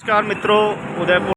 नमस्कार मित्रों, उदयपुर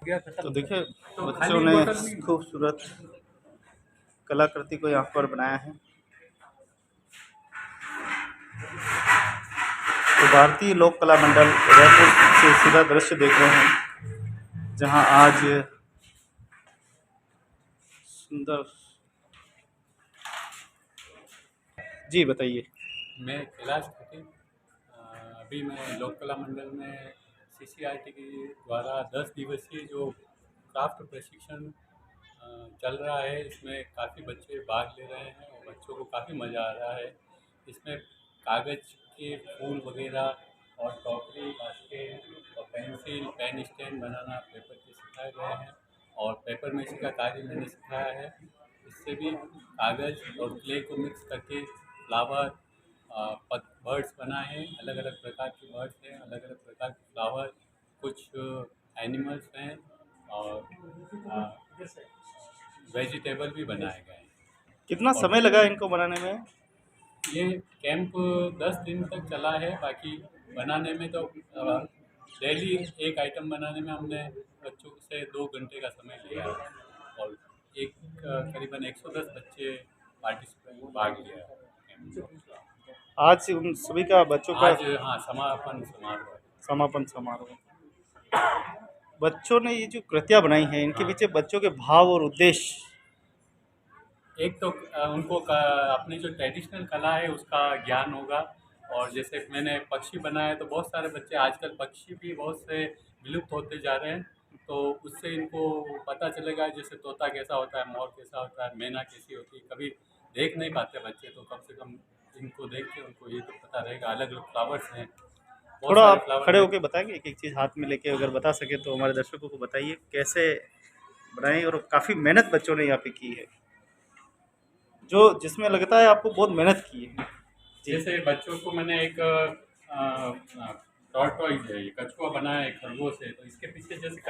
तो देखिए बच्चों ने खूबसूरत कलाकृति को यहाँ पर बनाया है। तो भारतीय लोक कला मंडल उदयपुर से सीधा दृश्य देख रहे हैं, जहाँ आज सुंदर। जी बताइए। मैं कैलाश खटीक। अभी मैं लोक कला मंडल में CCRT के द्वारा 10 दिवसीय जो क्राफ्ट प्रशिक्षण चल रहा है, इसमें काफ़ी बच्चे भाग ले रहे हैं और बच्चों को काफ़ी मज़ा आ रहा है। इसमें कागज़ के फूल वगैरह और टोकरी, बास्केट और पेंसिल, पेन स्टैंड बनाना पेपर के सिखाए गए हैं और पेपर मेसी का कार्य मैंने सिखाया है। इससे भी कागज़ और क्ले को मिक्स करके फ्लावर, बर्ड्स बनाए हैं। अलग अलग प्रकार के बर्ड्स हैं, अलग अलग प्रकार के फ्लावर, कुछ एनिमल्स हैं और वेजिटेबल भी बनाए गए हैं। कितना समय लगा इनको बनाने में? ये कैंप 10 दिन तक चला है। बाकी बनाने में तो डेली एक आइटम बनाने में हमने बच्चों से 2 घंटे का समय लिया है और करीबन 110 बच्चे पार्टिसिपेट भाग लिया है। आज उन सभी का बच्चों का आज हाँ समापन समारोह है। समापन समारोह। बच्चों ने ये जो कृतियाँ बनाई हैं, इनके हाँ। पीछे बच्चों के भाव और उद्देश्य। एक तो उनको अपनी जो ट्रेडिशनल कला है उसका ज्ञान होगा। और जैसे मैंने पक्षी बनाया तो बहुत सारे बच्चे, आजकल पक्षी भी बहुत से विलुप्त होते जा रहे हैं, तो उससे इनको पता चलेगा जैसे तोता कैसा होता है, मोर कैसा होता है, मैना कैसी होती है। कभी देख नहीं पाते बच्चे, तो कम से कम इनको देख के उनको ये तो पता रहेगा। अलग अलग फ्लावर्स हैं, बहुत थोड़ा सारे आप फ्लावर खड़े हैं। होकर बताएंगे, एक एक चीज़ हाथ में लेके अगर बता सके तो हमारे दर्शकों को बताइए कैसे बनाई। और काफ़ी मेहनत बच्चों ने यहाँ पे की है, जो जिसमें लगता है आपको बहुत मेहनत की है। जैसे बच्चों को मैंने एक टॉर्टॉइज है, ये कछुआ बनाया है खरगोश है, तो इसके पीछे जैसे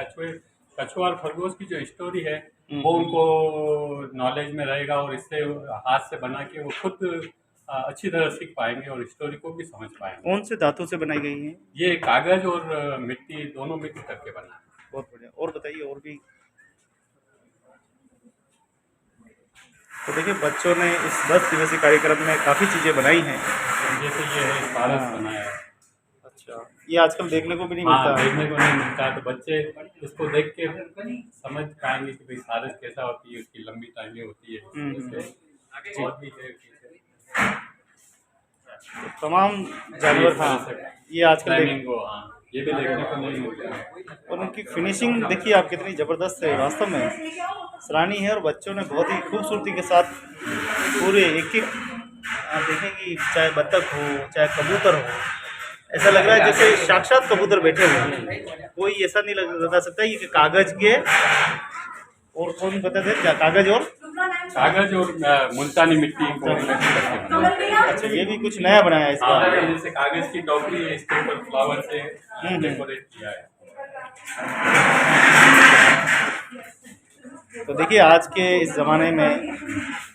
कछुआ और खरगोश की जो स्टोरी है वो उनको नॉलेज में रहेगा और इससे हाथ से बना के वो खुद अच्छी तरह सीख पाएंगे और स्टोरी को भी समझ पाएंगे। कौन से धातु से बनाई गई है? ये कागज और मिट्टी दोनों मिक्स करके बना है। बहुत बढ़िया। और बताइए और भी। तो देखिए बच्चों ने इस 10 दिवसीय कार्यक्रम में काफ़ी चीज़ें बनाई हैं। जैसे ये है पारस हाँ। बनाया है। अच्छा, ये आजकल देखने को भी नहीं हाँ, मिलता। देखने को नहीं मिलता, तो बच्चे इसको देख के समझ पाएंगे कि भाई सारस कैसा होती है, उसकी लंबी टांगें होती है। जैसे और भी है तो तमाम जानवर, हाँ ये आजकल फ्लैमिंगो, हाँ ये भी देखने को नहीं मिलता। और उनकी फिनिशिंग देखिए आप कितनी ज़बरदस्त है, वास्तव में सराहनीय है। और बच्चों ने बहुत ही खूबसूरती के साथ पूरे एक एक, आप देखें कि चाहे बत्तख हो चाहे कबूतर हो, ऐसा लग रहा है जैसे साक्षात कबूतर बैठे हुए हैं। कोई ऐसा नहीं बता सकता कि कागज के और कौन बता दे क्या, कागज और मुल्तानी मिट्टी को अच्छा, ये भी कुछ नया बनाया है इसका। जैसे कागज की टोकरी है, इसके ऊपर फ्लावर से डेकोरेट किया है। तो देखिए आज के इस ज़माने में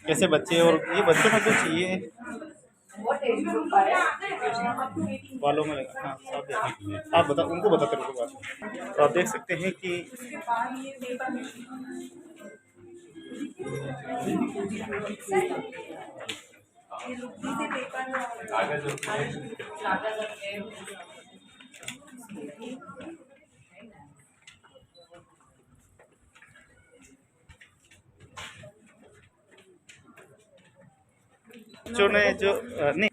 कैसे बच्चे, और ये बच्चों में कुछ ये बालों में लगा, हाँ आप बता, उनको बताते रहो बात। तो आप देख सकते हैं कि कागज होते हैं।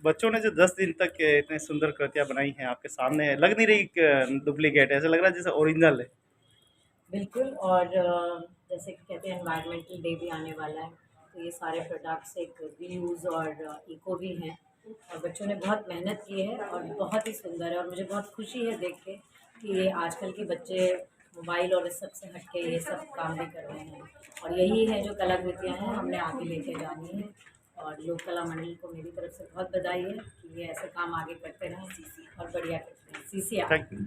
बच्चों ने जो 10 दिन तक इतने सुंदर कृतियां बनाई हैं आपके सामने है, लग नहीं रही डुप्लीकेट, ऐसा लग रहा है जैसे ओरिजिनल है। बिल्कुल। और जैसे कि कहते हैं एनवायरमेंटल डे भी आने वाला है, तो ये सारे प्रोडक्ट्स एक रीयूज़ और इको भी हैं, और बच्चों ने बहुत मेहनत की है और बहुत ही सुंदर है। और मुझे बहुत खुशी है देख के कि ये आजकल के बच्चे मोबाइल और इस सब से हट के ये सब काम भी कर रहे हैं, और यही है जो कलाकृतियाँ हैं हमने आगे लेके जानी है। और लोक कला मंडल को मेरी तरफ से बहुत बधाई है कि ये ऐसे काम आगे करते रहें, सीसी और बढ़िया करते हैं। सीसी आप थैंक यू,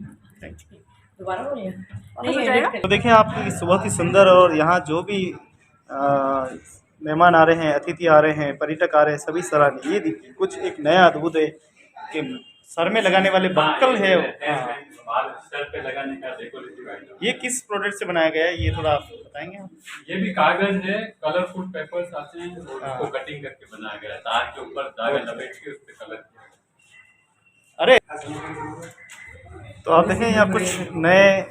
थैंक यू। दोबारा बोलिए। नहीं edit कर- तो देखिए आपकी बहुत ही सुंदर, और यहाँ जो भी मेहमान आ रहे हैं, अतिथि आ रहे हैं, पर्यटक आ रहे हैं, सभी सराहनीय। ये देखिए कुछ एक नया अद्भुत है कि सर में लगाने वाले बक्कल है। बाल सर पे लगाने का डेकोरेटिव आइटम। ये किस प्रोडक्ट से बनाया गया है, ये थोड़ा आप बताएंगे आप? ये भी कागज है, कलरफुल पेपर्स आते हैं और हाँ। उसको कटिंग करके बनाया गया है। तार के ऊपर धागा लपेट के उस पे कलर किया गया। अरे तो आप देखें यहाँ कुछ नए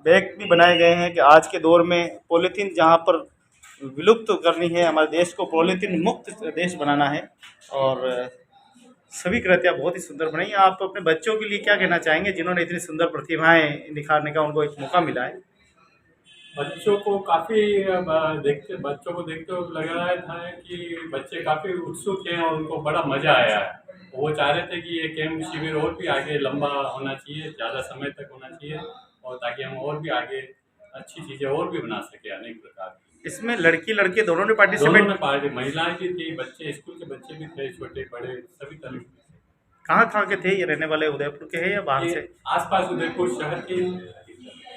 बैग भी बनाए गए हैं कि आज के दौर में पॉलीथीन जहाँ पर विलुप्त करनी है, हमारे देश को पॉलीथीन मुक्त देश बनाना है। और सभी कृतियाँ बहुत ही सुंदर बनाई हैं। आप अपने बच्चों के लिए क्या कहना चाहेंगे जिन्होंने इतनी सुंदर प्रतिभाएं निखारने का उनको एक मौका मिला है? बच्चों को काफी बच्चों को देखते हुए लग रहा था कि बच्चे काफी उत्सुक हैं और उनको बड़ा मजा आया है। वो चाह रहे थे कि ये कैंप शिविर और भी आगे लंबा होना चाहिए, ज़्यादा समय तक होना चाहिए, और ताकि हम और भी आगे अच्छी चीज़ें और भी बना सके अनेक प्रकार की। इसमें लड़की लड़के दोनों ने दोनों पार्टिसिपेट? ने पार्टी, महिलाएं भी थी, बच्चे, स्कूल के बच्चे भी थे, छोटे बड़े सभी तरह के थे। कहाँ के थे ये? रहने वाले उदयपुर के हैं या बाहर ये से? आसपास उदयपुर शहर के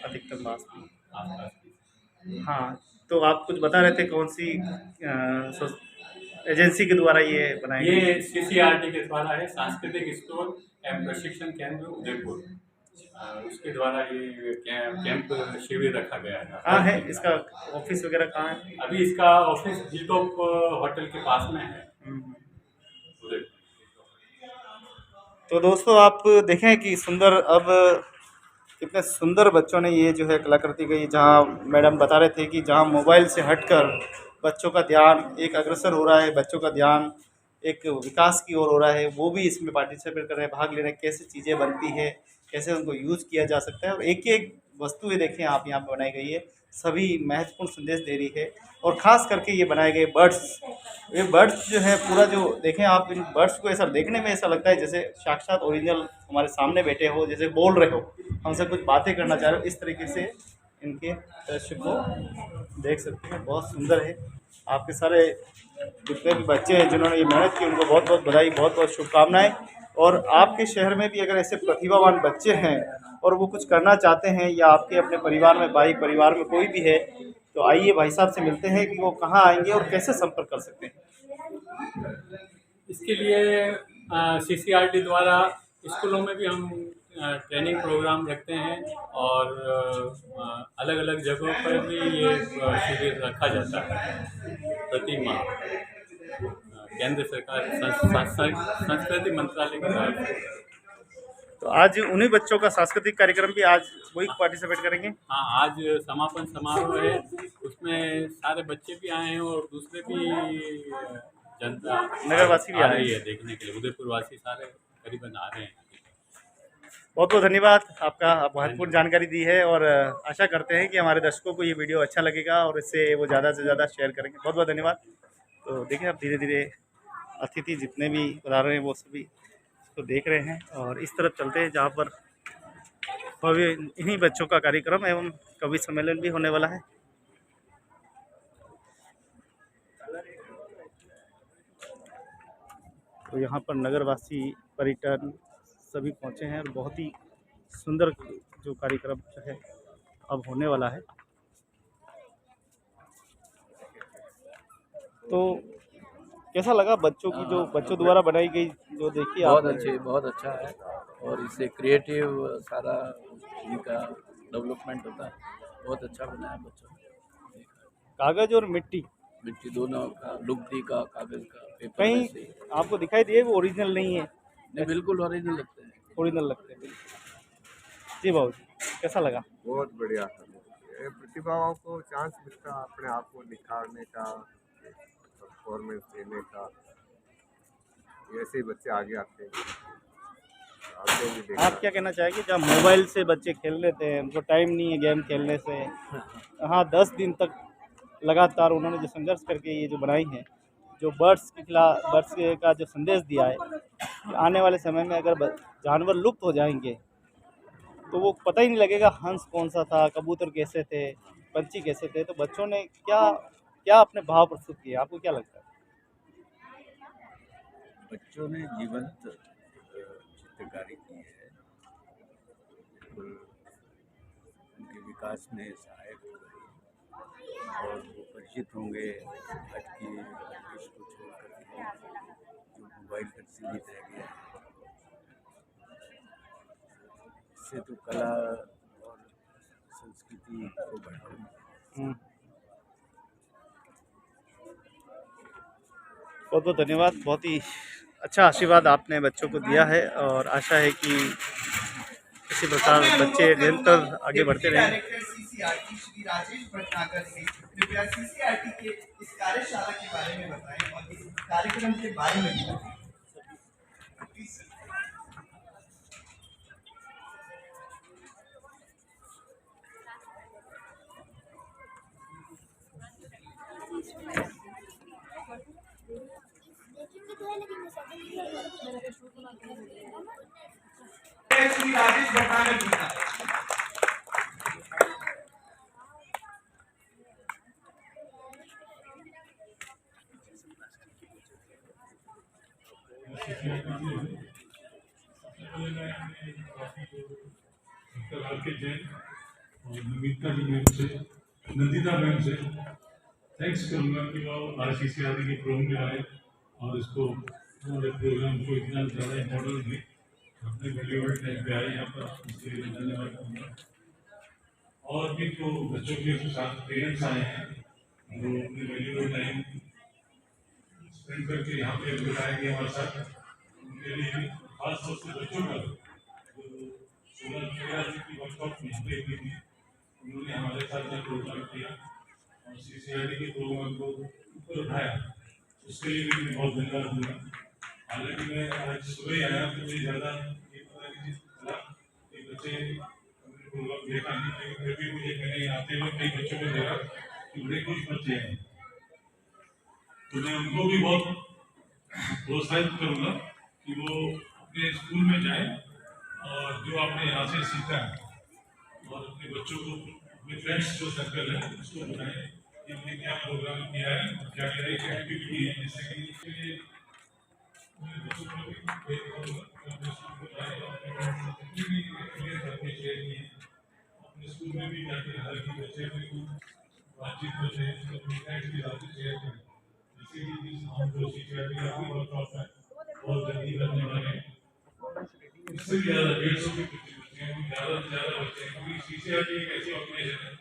अधिकतम बात। आसपास के। हाँ, तो आप कुछ बता रहे थे कौन सी एजेंसी के द्वारा ये बनाया गया? ये CCRT के द्वारा है, सांस्कृतिक स्टोर एवं प्रशिक्षण केंद्र उदयपुर, उसके द्वारा ये कैंप शिविर रखा गया है। कहाँ है इसका ऑफिस वगैरह, कहाँ है? अभी इसका ऑफिस हिल टॉप होटल के पास में है उदयपुर। तो दोस्तों आप देखें कि सुंदर, अब कितने सुंदर बच्चों ने ये जो है कलाकृति गई, जहाँ मैडम बता रहे थे कि जहाँ मोबाइल से हटकर बच्चों का ध्यान एक अग्रसर हो रहा है, बच्चों का ध्यान एक विकास की ओर हो रहा है, वो भी इसमें पार्टिसिपेट कर रहे हैं, भाग ले रहे हैं, कैसे चीज़ें बनती है, कैसे उनको यूज़ किया जा सकता है। और एक एक वस्तुएं देखें आप यहाँ पर बनाई गई है, सभी महत्वपूर्ण संदेश दे रही है। और ख़ास करके ये बनाए गए बर्ड्स, ये बर्ड्स जो है पूरा जो देखें आप, इन बर्ड्स को ऐसा देखने में ऐसा लगता है जैसे साक्षात ओरिजिनल हमारे सामने बैठे हो, जैसे बोल रहे हो, हमसे कुछ बातें करना चाह रहे हो। इस तरीके से इनके दृश्य को देख सकते हैं, बहुत सुंदर है। आपके सारे जितने भी बच्चे हैं जिन्होंने ये मेहनत की, उनको बहुत बहुत बधाई, बहुत बहुत शुभकामनाएं। और आपके शहर में भी अगर ऐसे प्रतिभावान बच्चे हैं और वो कुछ करना चाहते हैं, या आपके अपने परिवार में, भाई परिवार में कोई भी है, तो आइए भाई साहब से मिलते हैं कि वो कहाँ आएंगे और कैसे संपर्क कर सकते हैं। इसके लिए CCRT द्वारा स्कूलों में भी हम ट्रेनिंग प्रोग्राम रखते हैं, और अलग अलग जगहों पर भी ये शिविर रखा जाता है प्रति माह। केंद्र सरकार संस्कृति मंत्रालय की तरफ से। तो आज उन्हीं बच्चों का सांस्कृतिक कार्यक्रम भी आज वही पार्टिसिपेट करेंगे? हाँ, आज समापन समारोह है, उसमें सारे बच्चे भी आए हैं और दूसरे भी जनता नगरवासी भी आ आ रहे रही हैं। है देखने के लिए। उदयपुर वासी सारे करीबन आ रहे हैं। बहुत बहुत धन्यवाद आपका, आप महत्वपूर्ण जानकारी दी है, और आशा करते हैं कि हमारे दर्शकों को ये वीडियो अच्छा लगेगा और इससे वो ज़्यादा से ज़्यादा शेयर करेंगे। बहुत बहुत धन्यवाद। तो देखिए आप धीरे धीरे अतिथि जितने भी बता रहे हैं वो सभी इसको देख रहे हैं, और इस तरफ चलते हैं जहाँ पर भव्य इन्हीं बच्चों का कार्यक्रम एवं कवि सम्मेलन भी होने वाला है। तो यहाँ पर नगरवासी, पर्यटन सभी पहुँचे हैं, और बहुत ही सुंदर जो कार्यक्रम जो है अब होने वाला है। तो कैसा लगा बच्चों की, जो बच्चों द्वारा बनाई गई, जो देखिए आप? बहुत अच्छा है, और इससे क्रिएटिव सारा इनका डेवलपमेंट होता है। बहुत अच्छा बनाया बच्चों ने। कागज और मिट्टी मिट्टी दोनों का, लुगदी का, कागज का। पेपर कहीं वैसे ही है। आपको दिखाई दिए वो ओरिजिनल नहीं है? नहीं, बिल्कुल ओरिजिनल लगते हैं। ओरिजिनल लगते हैं बिल्कुल। जी बाबू जी, कैसा लगा? बहुत बढ़िया था। ये प्रतिभाओं को चांस मिलता है अपने आप को निखारने का, परफॉर्मेंस देने का। ऐसे ही बच्चे आगे आते हैं। आपको भी देखना आप क्या कहना चाहेंगे, जब मोबाइल से बच्चे खेल लेते हैं, उनको टाइम नहीं है गेम खेलने से, हाँ 10 दिन तक लगातार उन्होंने जो संघर्ष करके ये जो बनाई है, जो बर्ड्स के खिलाफ, बर्ड्स का जो संदेश दिया है कि आने वाले समय में अगर जानवर लुप्त हो जाएंगे तो वो पता ही नहीं लगेगा हंस कौन सा था, कबूतर कैसे थे, पंछी कैसे थे। तो बच्चों ने क्या क्या अपने भाव प्रस्तुत किए, आपको क्या लगता है? बच्चों ने जीवंत चित्रकारी की है, बिल्कुल उनके विकास में सहायक हो रही है और वो परिचित होंगे आज की देश को छोड़ करके जो मोबाइल पर सीमित रह गया है। इससे तो कला और संस्कृति को बढ़ावा मिलेगा। बहुत बहुत धन्यवाद। बहुत ही अच्छा आशीर्वाद आपने बच्चों को दिया है और आशा है कि इसी प्रकार बच्चे निरंतर आगे बढ़ते रहें। डायरेक्टर सीसीआरटी श्री राजेश भटनागर से कृपया सीसीआरटी के इस कार्यशाला के बारे में बताएं और इस कार्यक्रम के बारे में बताएं। श्री राजेश भटनागर जी का के जैन और नमिता जी मैम से, नंदिता मैम से थैंक्स करूँगा कि वो RCCRT के प्रोग्राम में आए और इसको हमारे प्रोग्राम को इतना ज़्यादा इम्पोर्टेंस दी, अपने वैल्यूएबल टाइम पे आए यहाँ पर, इसके लिए धन्यवाद करूँगा। और भी तो बच्चों के साथ पेरेंट्स आए हैं जो अपने वैल्यूएबल टाइम स्पेंड करके यहाँ पे बिताएंगे हमारे साथ, उनके लिए खास तौर से बच्चों का जो 16 की वर्कशॉप में हुई थी, उन्होंने हमारे साथ में प्रोग्राम किया और CCRT के प्रोग्राम को ऊपर उठाया, उसके लिए भी बहुत धन्यवाद दूंगा। हालांकि मैं आज सुबह आया तो मुझे ज़्यादा ये पता नहीं चला कि बच्चे प्रोग्राम देखा नहीं, लेकिन फिर भी मुझे मैंने आते हुए कई बच्चों को देखा कि बड़े कुछ बच्चे हैं, तो मैं उनको भी बहुत प्रोत्साहित करूँगा कि वो अपने स्कूल में जाएं और जो आपने यहाँ से सीखा है और अपने बच्चों को, अपने फ्रेंड्स जो सर्कल है उसको बताएं कि हमने क्या प्रोग्राम किया है, क्या क्या एक एक्टिविटी है, जैसे कि इसके लिए बच्चों को भी अपने स्कूल को जाए और अपने शेयर किए, अपने स्कूल में भी जाके हर एक बच्चे को बातचीत करते हैं, अपनी फ्रेंड्स के साथ शेयर करें। जैसे कि हम जो CCRT का वर्कशॉप है बहुत जल्दी करने वाले हैं, इससे भी ज़्यादा 150 के बच्चे हैं, ज़्यादा से ज़्यादा बच्चे हैं, क्योंकि CCRT एक ऐसी ऑर्गेनाइजेशन है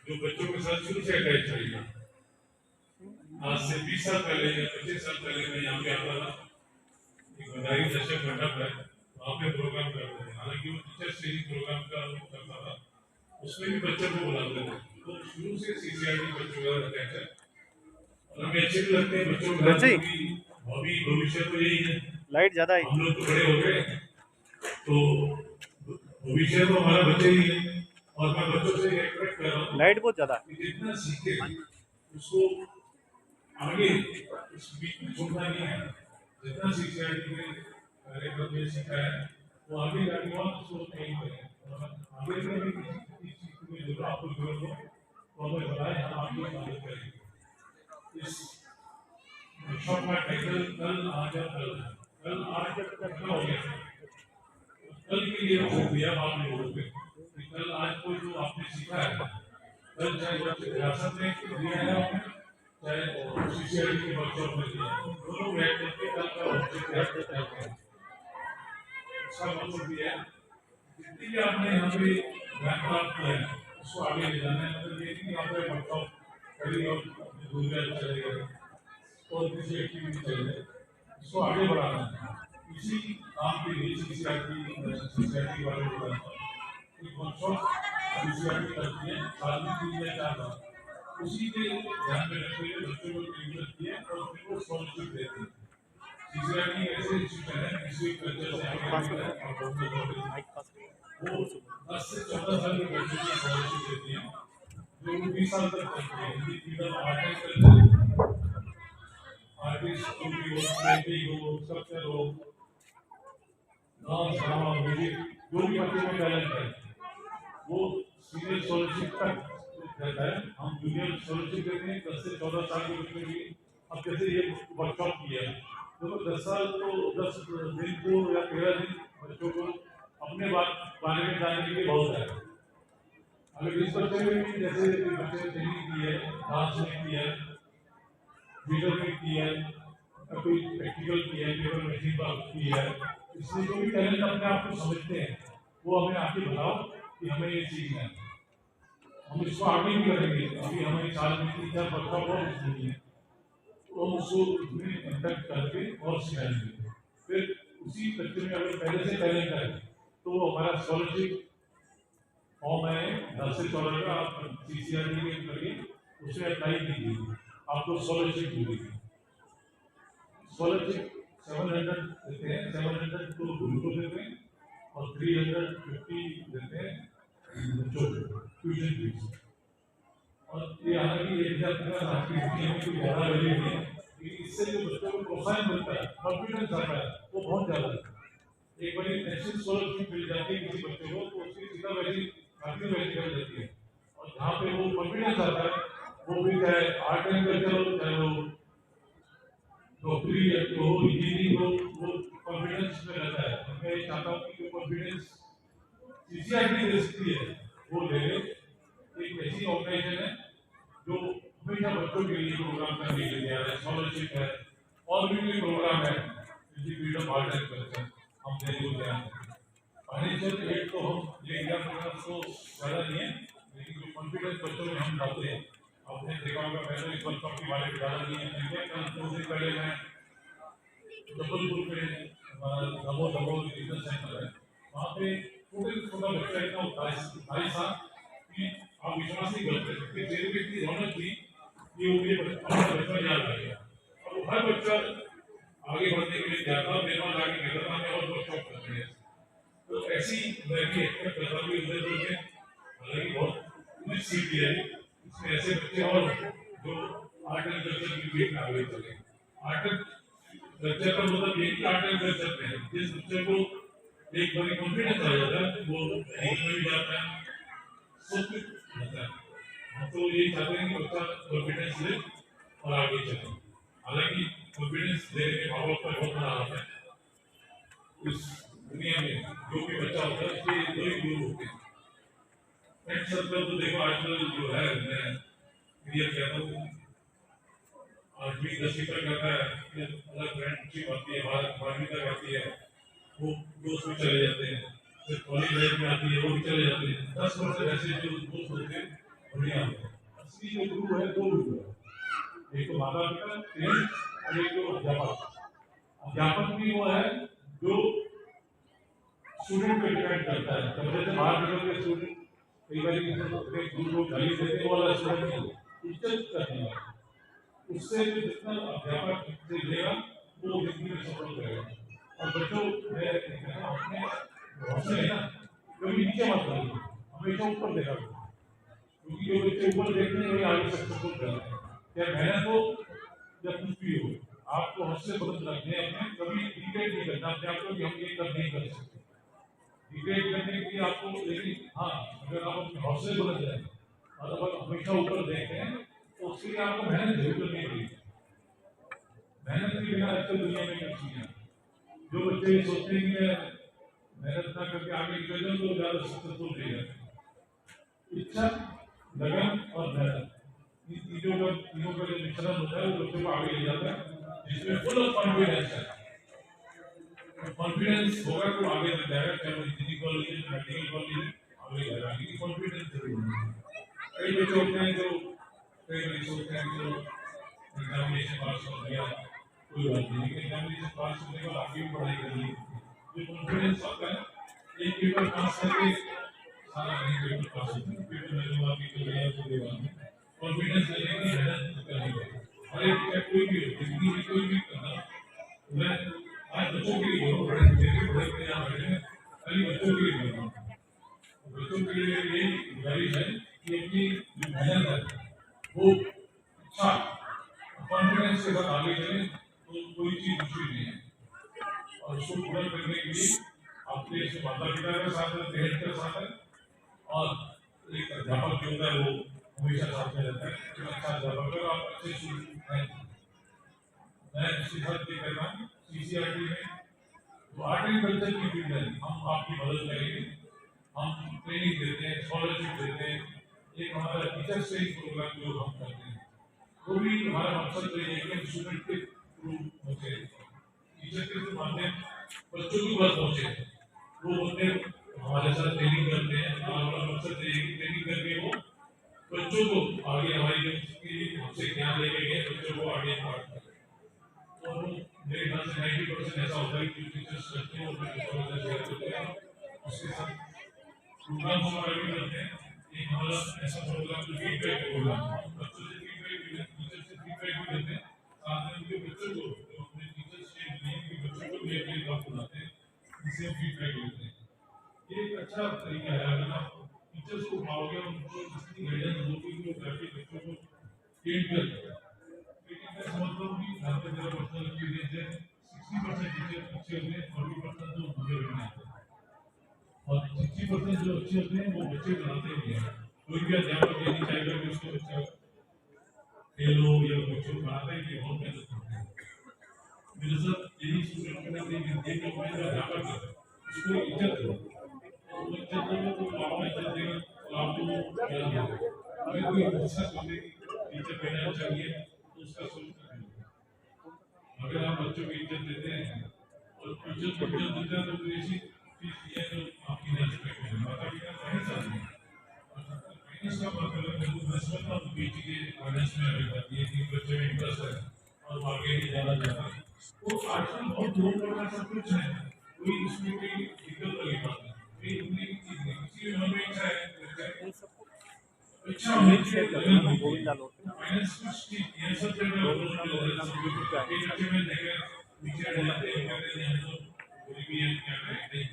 जो बच्चों के साथ शुरू से अटैच रही है। आज से 20 साल पहले या 25 साल पहले मैं यहाँ पे आता था, एक बधाई दर्शक मंडप है, वहाँ पे प्रोग्राम करते थे। हालांकि वो टीचर ट्रेनिंग प्रोग्राम का करता था, उसमें भी बच्चों को बुलाते थे, तो शुरू से CCRT बच्चों का अटैच है और हमें अच्छे भी लगते हैं बच्चों का, क्योंकि भविष्य तो यही है। लाइट ज़्यादा है, हम लोग तो बड़े हो गए तो भविष्य तो हमारा बच्चे ही है और मैं बच्चों से एक्सपेक्ट कर रहा हूँ लाइट बहुत ज़्यादा है। जितना सीखे उसको आगे इस बीच में छोड़ना नहीं है। जितना CCRT में कार्यक्रम में सीखा है वो आगे जाके और उसको कहीं करें और आगे में भी किसी चीज में जो आपको जरूरत हो तो हमें बताएं, हम आपकी मदद करेंगे। इस वर्कशॉप का टाइटल कल आज और कल आज कितना हो गया, कल के लिए हो गया आप लोगों पे कि कल आज को जो आपने सीखा है, कल चाहे विरासत में दिया है आपने, चाहे CCRT के वर्कशॉप में दिया है, दोनों बैठ करके कल का ऑब्जेक्ट करते हैं। इसका मतलब ये है जितनी भी आपने यहाँ पे ज्ञान प्राप्त किया है उसको आगे ले जाना है। मतलब ये नहीं कि आपने वर्कशॉप करी और दूसरे चले गए, और किसी एक्टिविटी चल रहे इसको आगे बढ़ाना है। इसी काम के लिए सोसाइटी वाले लोग एक वर्कशॉप सोसाइटी करती है साल में 3 या 4 बार, उसी के ध्यान में रखते हुए बच्चों को ट्रेनिंग किए और फिर वो स्कॉलरशिप देते हैं। सोसाइटी ऐसे इंस्टीट्यूशन है जिसके कल्चर से वो 10 से 14 साल के बच्चों को स्कॉलरशिप देती है जो 20 साल तक चलते हैं। हिंदी फ्रीडम आर्टिस्ट को भी हो, पेंटिंग हो, स्कल्पचर हो, डांस ड्रामा म्यूजिक, जो भी बच्चे में टैलेंट है वो सीनियर स्कॉलरशिप तक रहता है। हम जूनियर स्कॉलरशिप देते हैं 10 से 14 साल के बच्चों की। अब जैसे ये वर्कशॉप किया है तो 10 साल तो 10 दिन को या 13 दिन बच्चों को अपने बारे में जानने के लिए बहुत है। अगर इस बच्चे में भी जैसे बच्चे ट्रेनिंग की है, डांस में की है, थिएटर में की है, कोई प्रैक्टिकल की है, पेपर मशीन पर की है, इसमें जो भी टैलेंट अपने आप को समझते हैं वो हमें आके बताओ कि हमें ये सीखना है, हम इसको आगे भी करेंगे। अभी हमें साल में 3-4 वर्कशॉप और सीखनी है तो हम उसको उसमें इंटैक्ट करके और सिखाएंगे। फिर उसी बच्चे में अगर पहले से टैलेंट है तो हमारा स्कॉलरशिप फॉर्म है 10 से 14 का, आप CCRT के करिए, उसमें अप्लाई कीजिए, आपको स्कॉलरशिप मिलेगी। स्कॉलरशिप 700 देते हैं, 700 तो ग्रुप को देते हैं और 350 देते हैं बच्चों को ट्यूशन फीस। और ये हालांकि 1050 आपकी में कोई ज़्यादा वैल्यू नहीं है, लेकिन इससे जो बच्चों को प्रोत्साहन मिलता है, कॉन्फिडेंस आता है, वो बहुत ज़्यादा है। एक बार नेशनल स्कॉलरशिप मिल जाती है किसी बच्चे को तो उसकी सीधा वैल्यू काफ़ी वैल्यू कर जाती है। और जहाँ पे वो कॉन्फिडेंस आता है, वो भी चाहे आर्ट एंड कल्चर हो, चाहे वो नौकरी हो, इंजीनियरिंग हो, वो कॉन्फिडेंस में रहता है। मैं ये चाहता हूँ कि जो कॉन्फिडेंस CCRT दे सकती है वो ले ले। एक ऐसी ऑर्गेनाइजेशन है जो हमेशा बच्चों के लिए प्रोग्राम करने के लिए है, स्कॉलरशिप है और भी कोई प्रोग्राम है institute of art and culture हम देने को तैयार हैं। फाइनेंशियल एड तो हम ये इंडिया प्रोग्राम तो ज़्यादा नहीं है, लेकिन जो कॉन्फिडेंस बच्चों में हम डालते हैं, आपने देखा होगा मैंने इस वर्कशॉप के बारे में ज़्यादा नहीं है। कल 2 दिन पहले मैं जबलपुर में हमारा दमो बिजनेस सेंटर है, वहाँ पे छोटा बच्चा इतना 22 साल कि आप विश्वास नहीं करते कि चेहरे पे इतनी रौनक थी कि वो मुझे अपना बचपन याद आ गया। और हर बच्चा आगे बढ़ने के लिए जाता है, मेरे पास आगे निकलता है और वर्कशॉप करते हैं। तो ऐसी मैं भी एक्सपेक्ट करता हूँ उदयपुर में, हालांकि बहुत कुछ सीख लिया है, इसमें ऐसे बच्चे और जो आर्ट एंड कल्चर की फील्ड में आगे चले। आर्ट एंड कल्चर का मतलब ये कि आर्ट एंड कल्चर में जिस बच्चे को एक बड़ी कॉन्फिडेंस आ जाता है वो में भी जाता है, सब कुछ होता है। हम तो यही चाहते हैं कि बच्चा कॉन्फिडेंस ले और आगे चले। हालांकि कॉन्फिडेंस देने के माँ बाप का बहुत बड़ा हाथ है। इस दुनिया में जो भी बच्चा होता है उसके 2 ही गुरु होते हैं। फ्रेंड सर्कल तो देखो आजकल जो है मैं क्लियर कहता हूँ 8वीं 10वीं तक करता है, फिर अलग फ्रेंडशिप आती है, 12वीं तक आती है, वो दोस्त भी चले जाते हैं, फिर कॉलेज लाइफ में आती है वो भी चले जाते हैं। 10 वर्ष ऐसे जो दोस्त होते हैं बढ़िया होते हैं। असली जो गुरु है 2 गुरु है, एक तो माता पिता और एक तो अध्यापक। अध्यापक भी वो है जो स्टूडेंट पे डिपेंड करता है। जब जैसे बाहर निकल के स्टूडेंट कई बार गुरु को गाली देने वाला स्टूडेंट नहीं, इज्जत करने वाला, उससे जितना अध्यापक से लेगा वो जिंदगी में सफल करेगा। और बच्चों मैं अपने हौसले ना कभी नीचे मत करिए, हमेशा ऊपर देखा करो, क्योंकि जो बच्चे ऊपर देखते हैं वही आगे सक्सेसफुल करते हैं। क्या मेहनत हो या कुछ भी हो, आपको हौसले बुलंद रखने अपने, कभी डिग्रेड नहीं करना अपने आप को कि हम ये कर नहीं कर सकते। डिग्रेड करने के लिए आपको, लेकिन हाँ अगर आप अपने हौसले बुलंद रहें और अगर हमेशा ऊपर देखते हैं तो उसके लिए आपको मेहनत जरूर करनी पड़ेगी। मेहनत के बिना आजकल दुनिया में कुछ नहीं है। जो बच्चे सोचते हैं कि मैं मेहनत ना करके आगे निकल जाऊँ तो ज़्यादा सक्सेसफुल नहीं है। इच्छा, लगन और मेहनत, इन तीनों का जो मिश्रण होता है वो बच्चों को आगे ले जाता है, जिसमें फुल ऑफ कॉन्फिडेंस है। कॉन्फिडेंस होगा तो आगे बढ़ जाएगा, चाहे वो इंजीनियरिंग कॉलेज है, मेडिकल कॉलेज है, आगे जाएगा। लेकिन कॉन्फिडेंस जरूरी है। कई बच्चे होते हैं जो कई बच्चे सोचते हैं कि एग्जामिनेशन पास कर दिया कोई बात नहीं, लेकिन एग्जामिनेशन पास करने के बाद आगे भी पढ़ाई करनी है। जो कॉन्फिडेंस आता है एक पेपर पास करके सारा नहीं पेपर पास होता है, पेपर में जो आपकी चल रहा है उसके बाद में कॉन्फिडेंस लेने की मेहनत करनी है। हर एक कोई भी हो जिंदगी में कोई भी करना, मैं आज बच्चों के लिए बहुत बड़े बड़े यहाँ बैठे हैं, खाली बच्चों के लिए बोल रहा हूँ। बच्चों के लिए यही गुजारिश है कि अपनी जो मेहनत है वो अच्छा कॉन्फिडेंस के साथ आगे चले तो कोई चीज मुश्किल नहीं है। और उसको पूरा करने के लिए आपके माता पिता का साथ है, पेरेंट का साथ है, और एक अध्यापक जो होता है वो हमेशा साथ में रहता है। अच्छा अध्यापक अगर आप अच्छे स्टूडेंट हैं, मैं इसके साथ ये कहता हूँ CCRT में तो आर्ट एंड कल्चर की फील्ड है, हम आपकी मदद करेंगे, हम ट्रेनिंग देते हैं, स्कॉलरशिप देते हैं। एक हमारा टीचर ट्रेनिंग प्रोग्राम जो हम करते हैं वो भी हमारा मकसद तो ये है कि स्टूडेंट के थ्रू पहुँचे, टीचर के थ्रू माध्यम बच्चों की बात पहुँचे, वो बच्चे हमारे साथ ट्रेनिंग करते हैं। हमारा मकसद ये है कि ट्रेनिंग करके वो बच्चों को आगे हमारी जो हमसे ज्ञान लेके गए बच्चों को आगे पाठ करें। और मेरे ख्याल से 90% ऐसा होता है कि टीचर्स करते हैं और शेयर करते हैं, उसके साथ प्रोग्राम हमारा भी करते हैं। एक हमारा ऐसा प्रोग्राम जो फीडबैक प्रोग्राम, बच्चों से फीडबैक भी लेते हैं, टीचर से फीडबैक भी लेते हैं, साथ में उनके बच्चों को अपने टीचर्स से उनके बच्चों को भी अपनी बात सुनाते हैं, जिससे फीडबैक लेते हैं। ये एक अच्छा तरीका है। अगर आप टीचर्स को पाओगे और उनको जितनी गाइडेंस होगी वो जाके बच्चों को ट्रेन कर, लेकिन मैं समझता हूँ कि यहाँ पे मेरा पर्सनल एक्सपीरियंस है 60% टीचर अच्छे होते हैं, 40% जो बुरे नहीं आते, और 60% जो अच्छे होते हैं वो बच्चे बनाते नहीं हैं। कोई भी अध्यापक ये नहीं चाहेगा कि उसके बच्चा फेल हो या बच्चों को बनाते हैं कि बहुत मेहनत करते हैं। मेरे साथ यही स्टूडेंट करना चाहिए कि मेरा अध्यापक है उसको इज्जत दो, वो इज्जत दो तो आप इज्जत देगा तो आपको ज्ञान देगा। अगर कोई अच्छा करने की टीचर बनना चाहिए तो उसका सोच करें। अगर आप बच्चों को इज्जत देते हैं और टीचर को इज्जत देते हैं तो ऐसी चीज ये तो आपकी नहीं एक्सपेक्ट है। माता पिता नहीं चाहते हैं, इसका मतलब है कि मैं समझता हूँ कि चीजें फाइनेंस में अभी जाती है कि बच्चे में इंटरेस्ट है और आगे नहीं जाना चाहता, वो आजकल बहुत लोगों का सब कुछ है, कोई इसमें कोई दिक्कत वाली बात नहीं, कोई उन्हीं की चीज नहीं, किसी मन में इच्छा है अच्छा होनी चाहिए, फाइनेंस कुछ ठीक ये सब जगह में देखा नीचे जाते हैं कहते हैं तो गरीबी है क्या करें।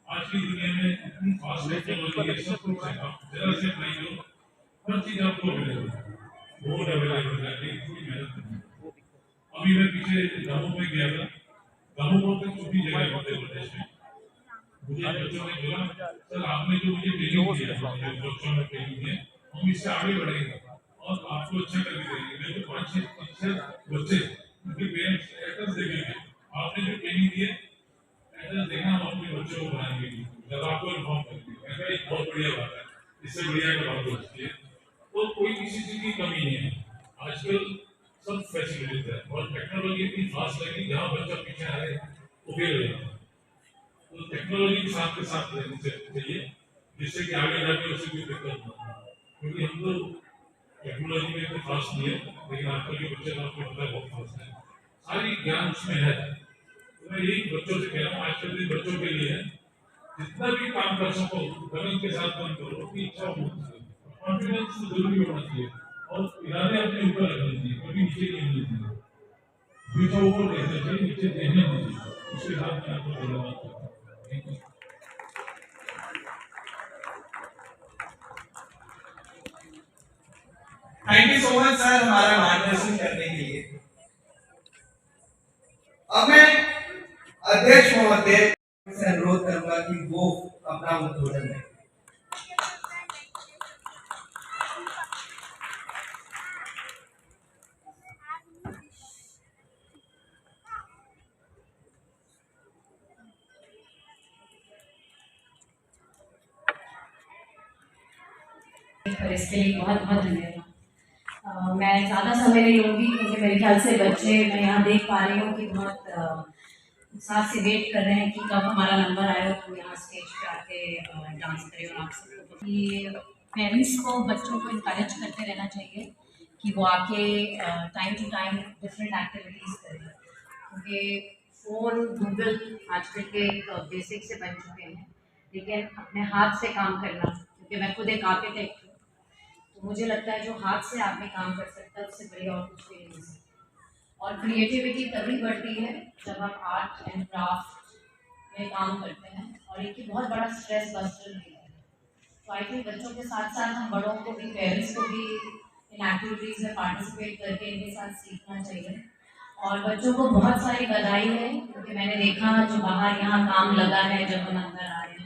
आज की दुनिया में इतनी फास्ट टेक्नोलॉजी है, सब कुछ है, आप जरा से अप्लाई करो हर चीज आपको अवेलेबल है, बहुत अवेलेबल है, लेकिन थोड़ी मेहनत करनी है। अभी मैं पीछे दामों में गया था, दामों बहुत एक छोटी जगह है मध्य प्रदेश में, मुझे बच्चों ने बोला सर आपने जो मुझे ट्रेनिंग दिया है, बच्चों में ट्रेनिंग दिया, हम इससे आगे बढ़ेंगे और आपको अच्छा करके देंगे। मैं तो 5-6 बच्चे उनके पेरेंट्स एड्रेस देखेंगे, आपने जो ट्रेनिंग दी है एड्रेस देखना, हम अपने बच्चों को बनाएंगे, जब आपको इन्फॉर्म करेंगे। एक बहुत बढ़िया बात है, इससे बढ़िया की बात हो सकती है। तो कोई किसी चीज की कमी नहीं है, आजकल सब फैसिलिटीज है और टेक्नोलॉजी इतनी फास्ट है कि जहाँ बच्चा पीछे आए वो फेल हो जाता है। तो टेक्नोलॉजी के साथ रहनी चाहिए जिससे कि आगे जाके उसे कोई दिक्कत ना हो, क्योंकि हम तो टेक्नोलॉजी में इतने फास्ट नहीं है, लेकिन आजकल के बच्चे आपको पता है बहुत फास्ट है, सारी ज्ञान उसमें है। तो मैं यही बच्चों से कह रहा हूँ, आजकल के बच्चों के लिए है जितना भी काम कर सको लगन के साथ काम करो, अपनी इच्छा होनी चाहिए, कॉन्फिडेंस जरूरी होना चाहिए और इरादे अपने ऊपर रखने चाहिए, कभी नीचे नहीं होने चाहिए, हमेशा ऊपर देखना चाहिए, नीचे देखने दीजिए, उसके साथ मैं आपको धन्यवाद करता हूँ। Thank you so much sir हमारा मार्गदर्शन करने के लिए। अब मैं अध्यक्ष महोदय से अनुरोध करूंगा कि वो अपना उद्बोधन दें। पर इसके लिए बहुत बहुत धन्यवाद। मैं ज़्यादा समय नहीं लूँगी क्योंकि मेरे ख्याल से बच्चे मैं यहाँ देख पा रही हूँ कि बहुत उत्साह से वेट कर रहे हैं कि कब हमारा नंबर आए और हम यहाँ स्टेज पे आके डांस करें और आप सबको। ये पेरेंट्स को बच्चों को इनकरेज करते रहना चाहिए कि वो आके time to time different activities करें, क्योंकि फ़ोन गूगल आजकल के एक बेसिक से बन चुके हैं। लेकिन अपने हाथ से काम करना, क्योंकि मैं खुद एक आर्किटेक्ट हूँ, तो मुझे लगता है जो हाथ से आदमी काम कर सकता है उससे बढ़िया और कुछ भी नहीं हो सकता। और क्रिएटिविटी तभी बढ़ती है जब हम आर्ट एंड क्राफ्ट में काम करते हैं, और एक बहुत बड़ा स्ट्रेस बस्टर भी है। तो आई थिंक बच्चों के साथ साथ हम बड़ों को भी, पेरेंट्स को भी इन एक्टिविटीज़ में पार्टिसिपेट करके इनके साथ सीखना चाहिए। और बच्चों को बहुत सारी बधाई है, क्योंकि मैंने देखा जो बाहर यहाँ काम लगा है, जब हम अंदर आ रहे हैं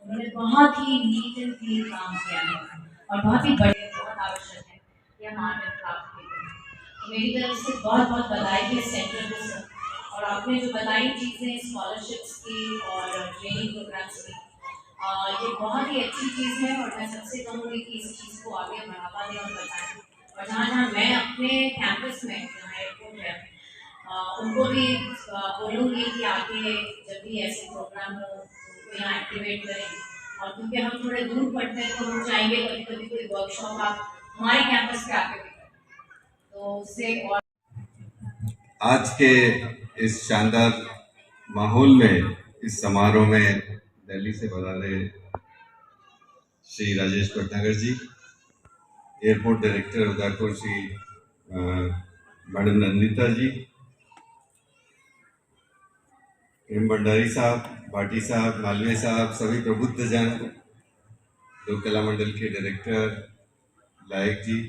उन्होंने बहुत ही नीट एंड क्लीन काम किया है, और बहुत ही बड़े, बहुत आवश्यक है कि हम आर्ट एंड क्राफ्ट के करें। तो मेरी तरफ से बहुत बहुत बधाई है सेंटर को सर। और आपने जो बताई चीज़ें स्कॉलरशिप्स की और ट्रेनिंग प्रोग्राम्स की, ये बहुत ही अच्छी चीज़ है, और मैं सबसे कहूँगी कि इस चीज़ को आगे बढ़ावा दें और बताएं। और जहाँ जहाँ मैं अपने कैंपस में, जहाँ एयरपोर्ट है, उनको भी बोलूँगी कि आगे जब भी ऐसे प्रोग्राम हो तो यहाँ एक्टिवेट करें। और क्योंकि हम थोड़े दूर पढ़ते हैं तो हम चाहेंगे कभी कभी कोई वर्कशॉप आप हमारे कैंपस पे आके भी करें, तो उससे और आज के इस शानदार माहौल में, इस समारोह में दिल्ली से पधारे Shri Rajesh Bhatnagar ji, airport director Udaipur Shri madam Nandita ji, Prem Bhandari साहब, भाटी साहब, मालवीय साहब, सभी प्रबुद्ध जन, लोक कला मंडल के डायरेक्टर लायक जी,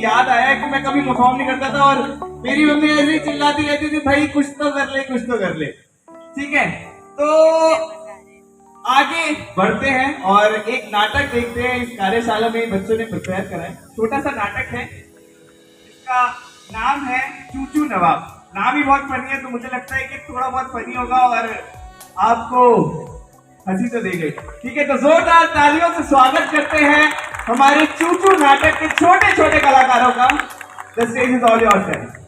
याद आया कि मैं कभी परफॉर्म नहीं करता था और मेरी मम्मी ऐसे ही चिल्लाती रहती थी, भाई कुछ तो कर ले, कुछ तो कर ले। ठीक है, तो आगे बढ़ते हैं और एक नाटक देखते हैं। इस कार्यशाला में बच्चों ने प्रिपेयर करा है, छोटा सा नाटक है जिसका नाम है चूचू नवाब। नाम ही बहुत फनी है, तो मुझे लगता है कि थोड़ा बहुत फनी होगा और आपको हंसी तो देगी। ठीक है, तो जोरदार तालियों से स्वागत करते हैं हमारे चूचू नाटक के छोटे छोटे कलाकारों का। The stage is all yours guys.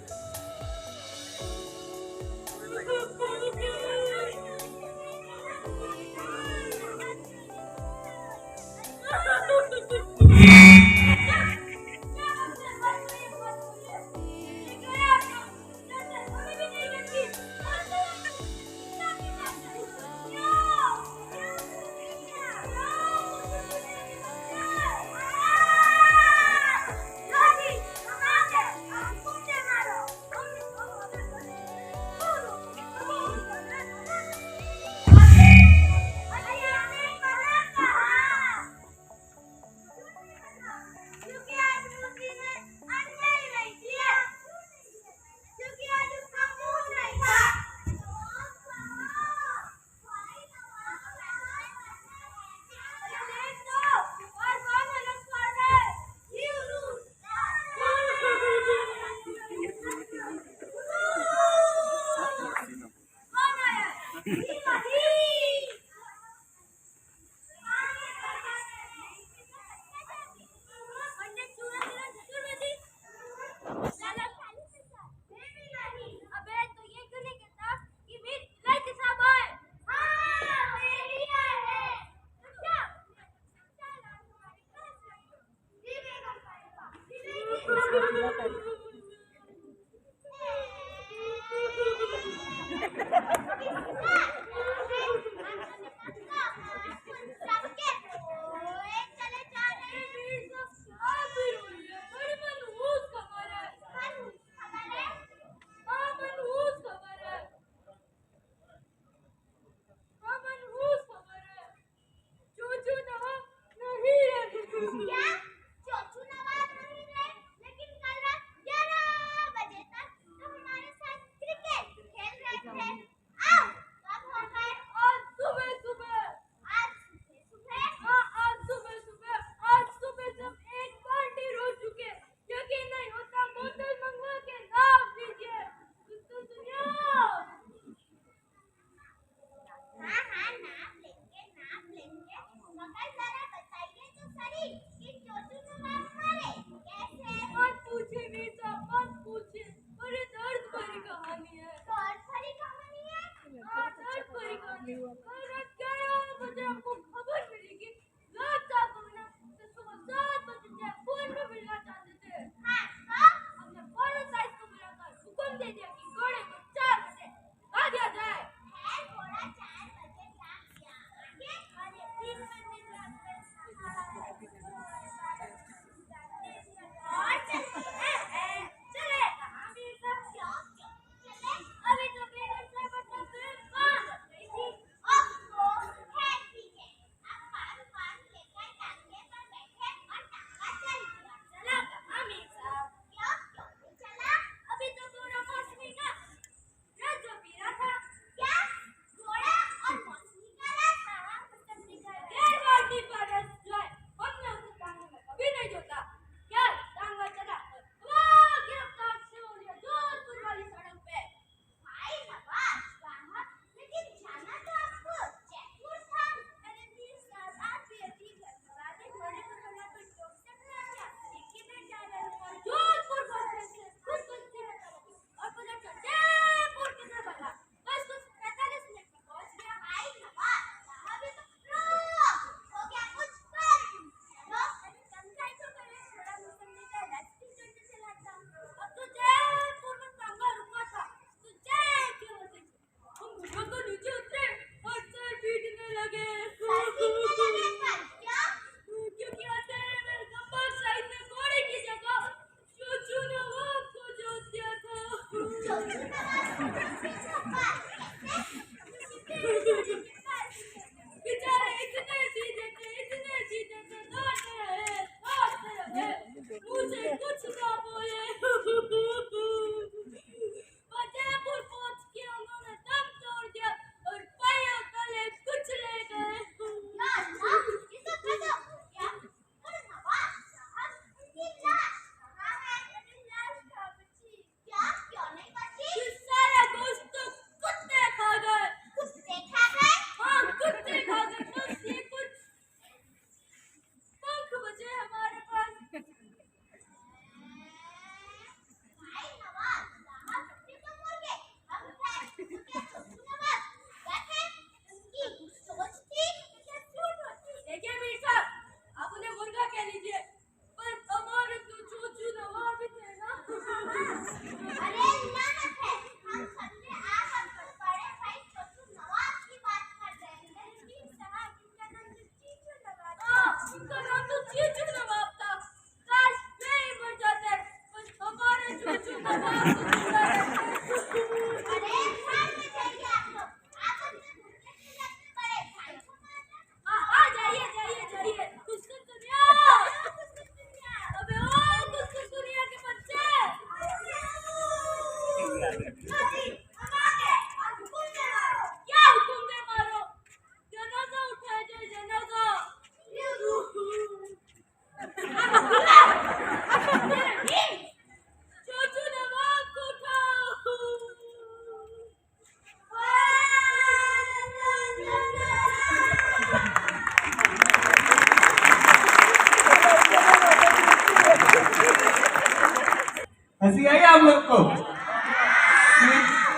हंसी आई आप लोग को?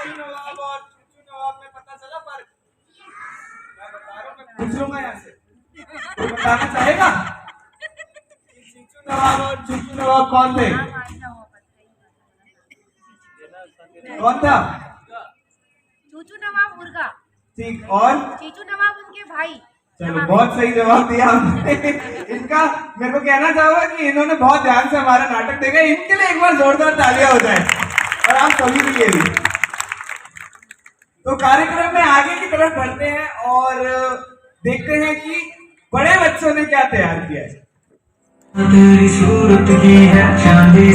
नवाब और चुचू नवाब में पता चला फर्क? मैं बता रहा हूँ, मैं पूछ लूंगा यहाँ से, कोई बताना चाहेगा कि चीचू नवाब और चुचू नवाब कौन थे? कौन था? चूचू नवाब मुर्गा, ठीक, और चीचू नवाब उनके भाई। चलो बहुत सही जवाब दिया आपने। इनका मेरे को कहना चाहूंगा कि इन्होंने बहुत ध्यान से हमारा नाटक देखा, इनके लिए एक बार जोरदार तालियां हो जाए, और आप सभी के लिए भी। तो कार्यक्रम में आगे की तरफ बढ़ते हैं और देखते हैं कि बड़े बच्चों ने क्या तैयार किया है। तेरी सूरत की है चांदी।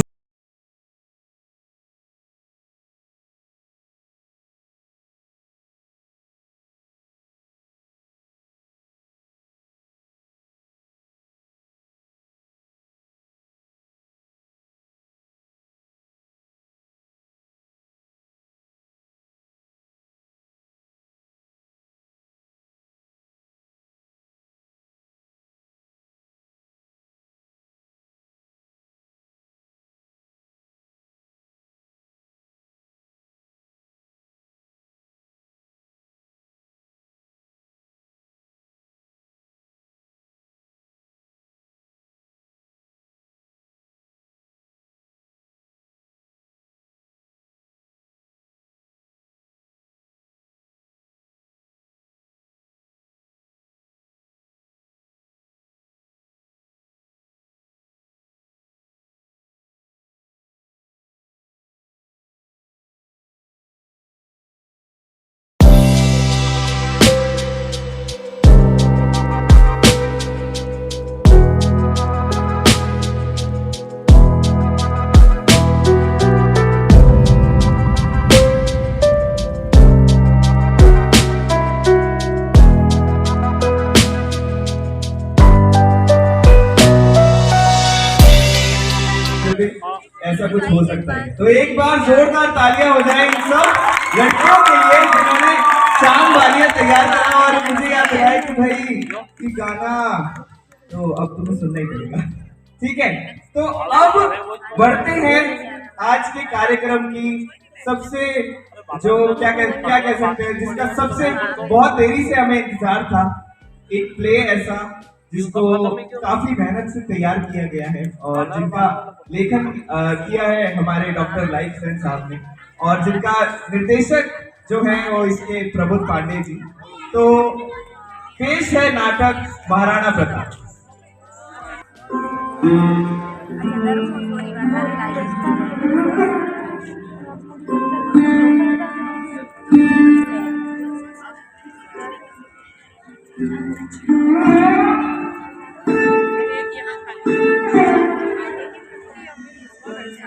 ऐसा कुछ हो सकता है, तो एक बार जोरदार तालियां हो जाए इन सब लड़कियों के लिए जिन्होंने शाम वालियां तैयार करा। और मुझे याद आया कि भाई ये गाना तो अब तुम्हें सुनना ही पड़ेगा, ठीक है? तो अब बढ़ते हैं आज के कार्यक्रम की सबसे जो क्या कह सकते हैं, जिसका सबसे बहुत देरी से हमें इंतजार था, एक प्ले ऐसा जिसको काफी मेहनत से तैयार किया गया है और जिनका लेखन किया है हमारे डॉक्टर लाइक सेन साहब ने, और जिनका निर्देशक जो है वो इसके प्रबोध पांडे जी। तो पेश है नाटक महाराणा प्रताप।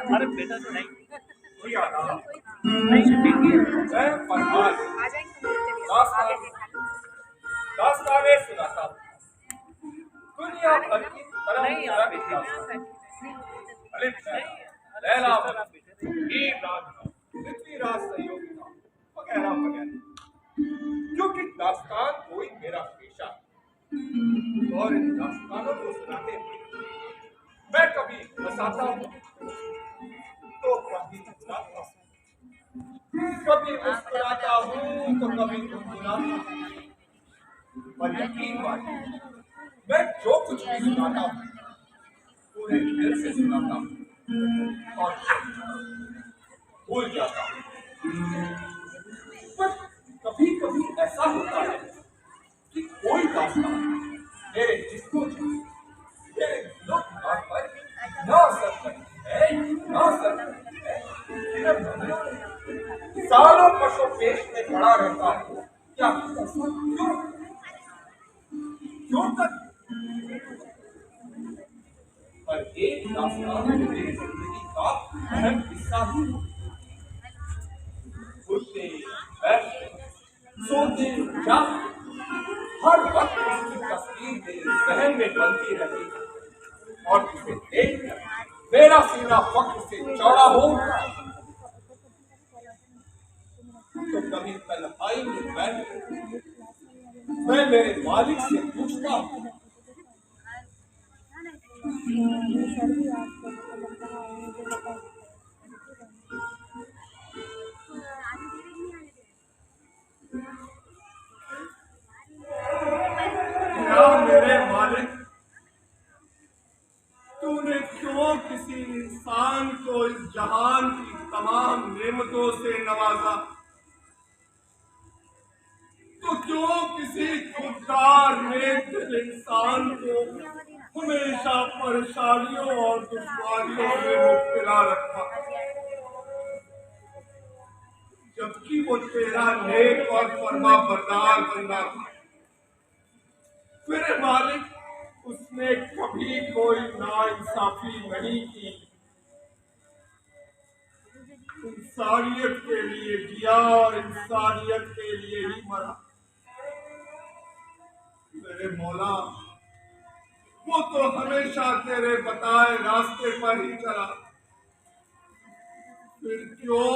अरे बेटा तो नहीं दास्तानें सुनाता हूं, दुनिया भर की लैला, पृथ्वीराज सहयोगिता वगैरह वगैरह, क्योंकि दास्तान कोई मेरा पेशा और इन दास्तानों को सुनाते हुए मैं कभी हंसाता हूँ तो कभी रुलाता हूँ, कभी मुस्कुराता हूँ तो कभी गुनगुनाता हूँ। पर यकीन मानिए, मैं जो कुछ भी सुनाता हूँ पूरे दिल से सुनाता हूँ और भूल जाता हूँ। पर कभी कभी ऐसा होता है कि कोई दास्तान मेरे जिस्म मेरे दिलों पर न असर करती है, न असर करती है। सालों पशुपेश में खड़ा रहता हूँ, क्या ऐसा क्यों कर? पर एक दास्तान मेरी जिंदगी का अहम हिस्सा है। उठते बैठते सोते जागते हर वक्त उसकी तस्वीर ताकि मेरे जहन में बनती रहती और जिसे देखकर मेरा सीना फख्र से चौड़ा हो उठता। तो कभी तन्हाई में बैठ मैं मेरे मालिक से पूछता हूँ, क्या मेरे मालिक तूने क्यों किसी इंसान को इस जहान की तमाम नेमतों से नवाजा? तो क्यों किसी खुददार नेक इंसान को हमेशा परेशानियों और दुश्वारियों में मुब्तला रखा, जबकि वो तेरा नेक और फरमा बरदार बंदा था? मेरे मालिक उसने कभी कोई नाइंसाफी नहीं की, इंसानियत के लिए जिया और इंसानियत के लिए ही मरा। मेरे मौला वो तो हमेशा तेरे बताए रास्ते पर ही चला, फिर क्यों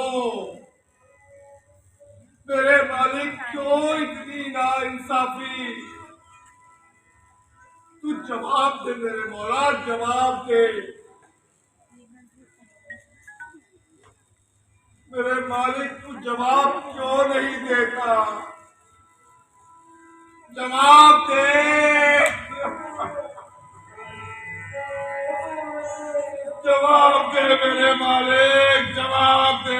मेरे मालिक क्यों इतनी नाइंसाफी? तू जवाब दे मेरे मौला, जवाब दे। मेरे मालिक तू जवाब क्यों नहीं देता? जवाब दे, जवाब दे मेरे मालिक, जवाब दे।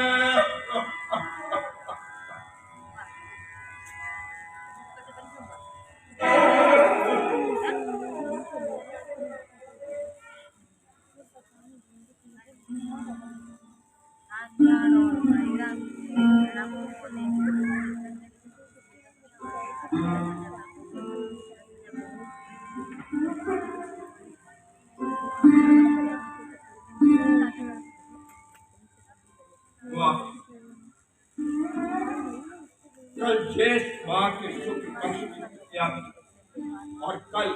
कल ज्येष्ठ माह के शुक्ल पक्ष की तृतीया और कल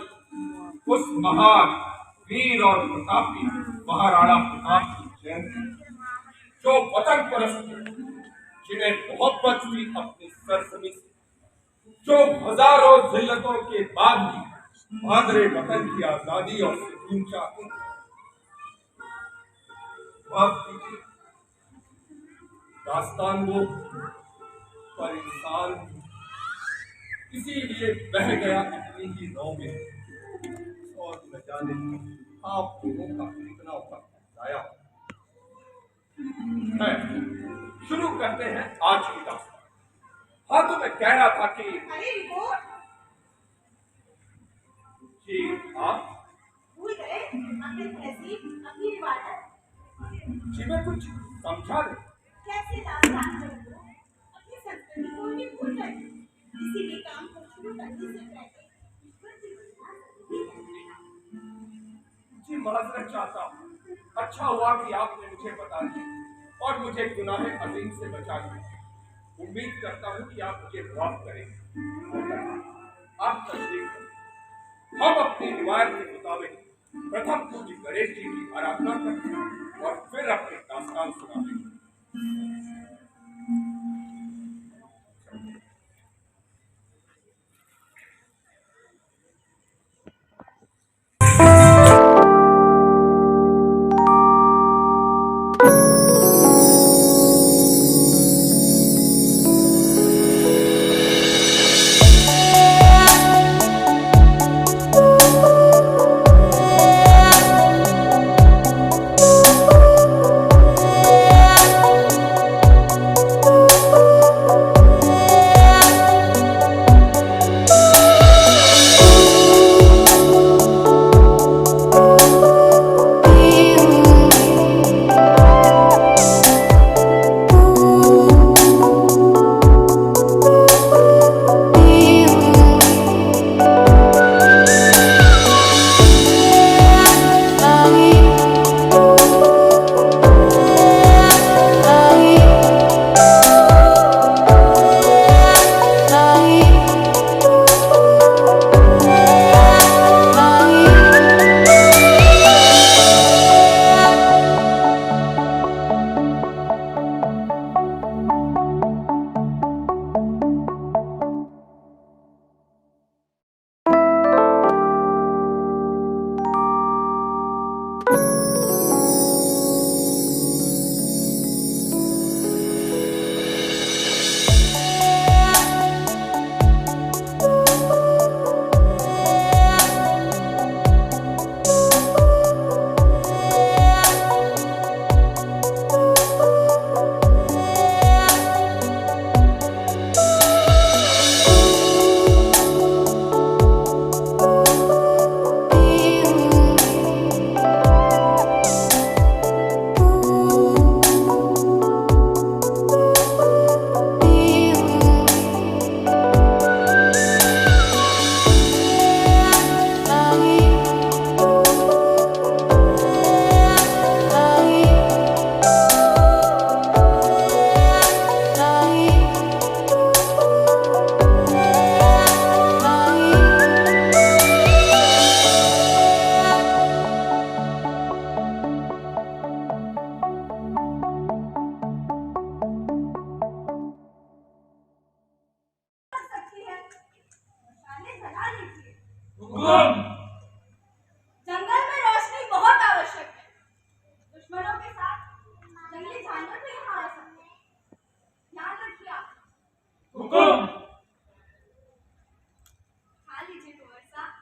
उस महान वीर और प्रतापी महाराणा प्रताप की जयंती, जो वतन परस्त जिन्हें मोहब्बत थी अपनी सरजमी से, जो हजारों जिल्लतों के बाद भी मादरे वतन की आजादी और सुकून चाहते थे। माफ कीजिए, दास्तान वो पर इंसान इसीलिए बह गया अपनी ही नौ में, और न जाने आप लोगों का कितना वक्त जाया। शुरू करते हैं आज की दास्तान। हाँ, तो मैं कह रहा था कि जी आप भूल गए अपनी तहजीब, अपनी रिवायत। जी मैं कुछ समझा नहीं। कैसे दास्तान करूं? अपनी संस्कृति को भी भूल गए। किसी भी काम को शुरू करने से पहले जी माजरत चाहता हूँ। अच्छा हुआ कि आपने मुझे बता दिया और मुझे गुनाह अजीम से बचा लिया। उम्मीद करता हूँ कि आप मुझे माफ करेंगे। आप तस्दीक करें। हम अपनी रिवायत के मुताबिक प्रथम पूज्य गणेश जी की आराधना करते और फिर अपनी दास्तान सुनाते। जंगल में रोशनी बहुत आवश्यक है। दुश्मनों के साथ जंगली जानवर भी यहाँ आ सकते हैं। ध्यान रखिए आप। हुकुम। खा लीजिए कुंवर साहब।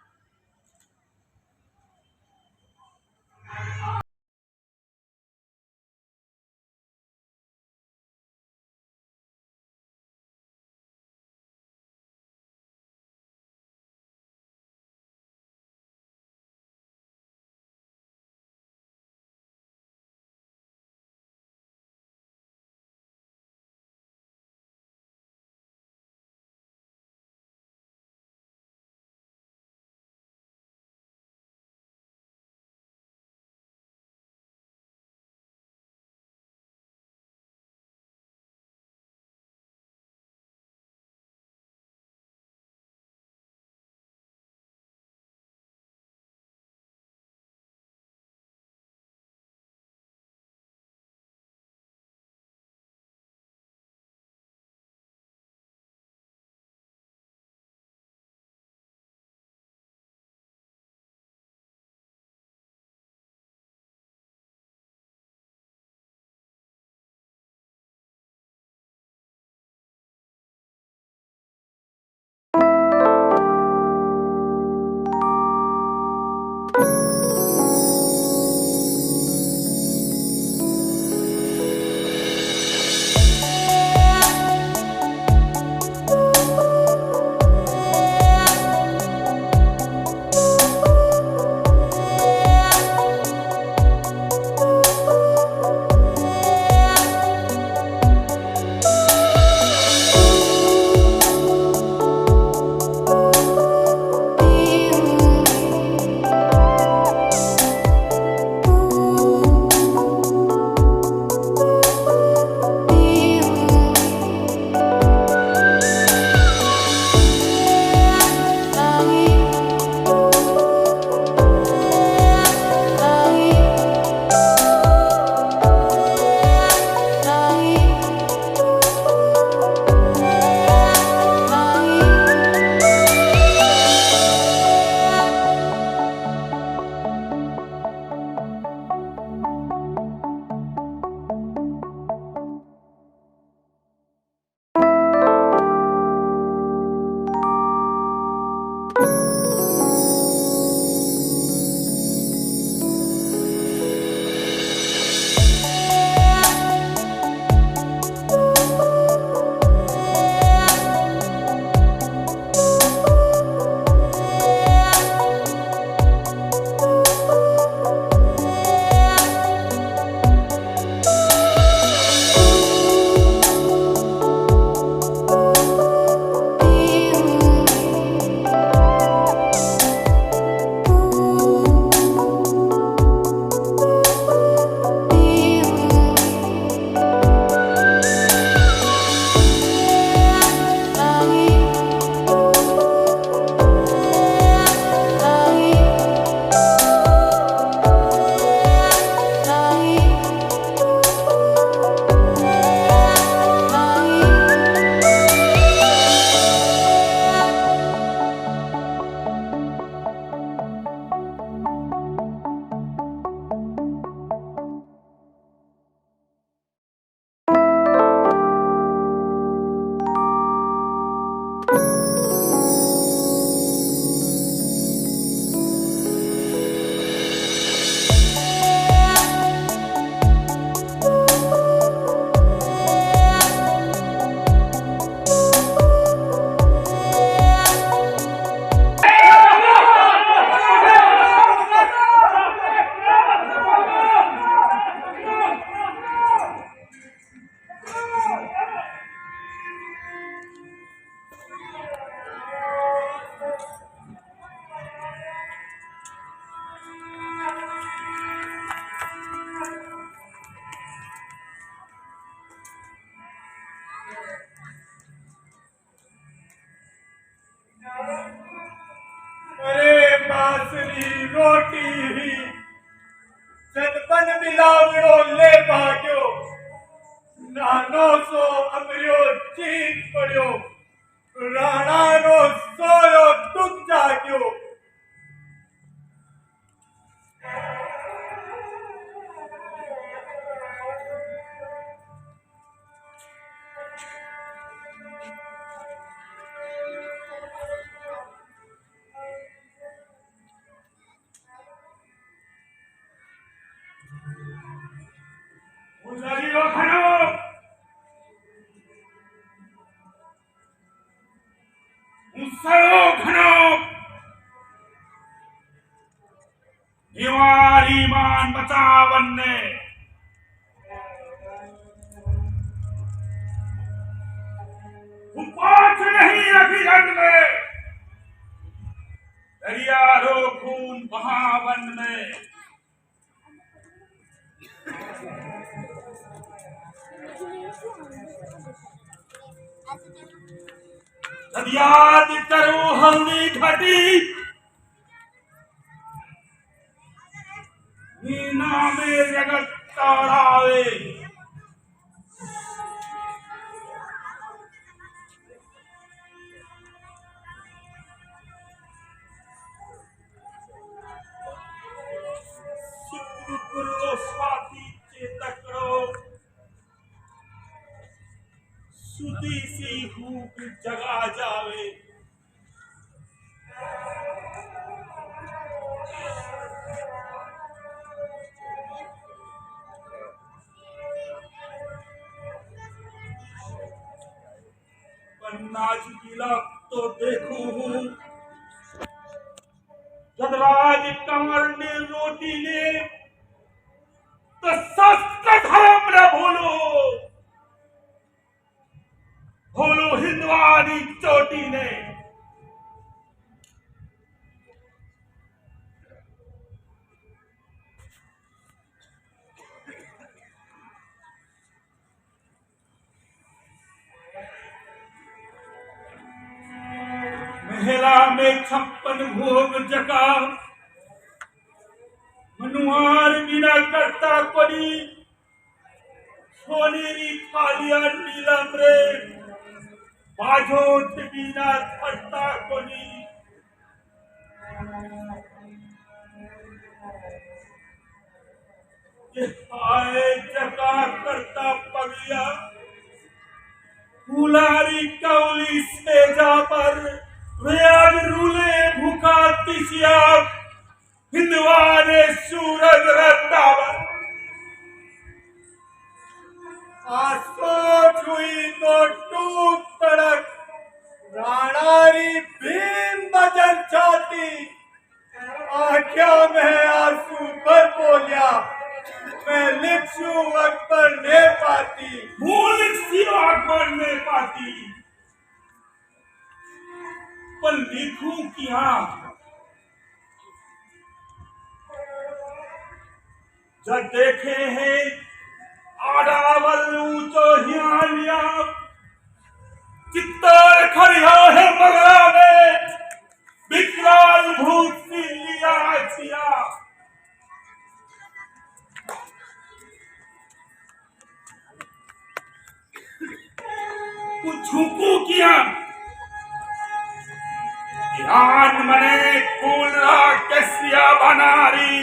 अरे बासरी रोटी ही सतपन मिलावड़ो ले भाग्यो नानो सो अमरियो जीत पड़ियो राणा नो सोयो दुख जाग्यो हिमारी मान बचावन ने पांच नहीं अभिरन में दरिया रो खून बहावन में याद करो हल्दी घटी मीना में जगत तारावे सिद्धपुरो स्वाति चेतकरो सुधी सी हूक जगा जावे नाच गिला तो देखू हूँ जब राज कंवर ने रोटी ने तो सस्त धर्म न भूलो भूलो हिंदवानी चोटी ने महिला में 56 भोग जका मनुआर बिना करता कोनी सोनेरी थालिया नीलम रे बाझोट बिना करता कोनी हाय जका करता पगिया फुलारी कौली सेजा पर आज रूले भूखा तिसिया हिंदवाने सूरज रत्तावर आसोच हुई तो टूक तड़क राणारी भीम बजन छाती आँखों में आंसू भर बोलिया मैं लिखूं अकबर ने पाती भूल सी अकबर ने पाती पर लिखूं क्या जब देखे हैं आडावल ऊंचो हियालिया चित्तर खड़िया है मगरा में विकराल भूत सी लिया छिया कुछ झुकू किया ध्यान मने फूल कैसिया बनारी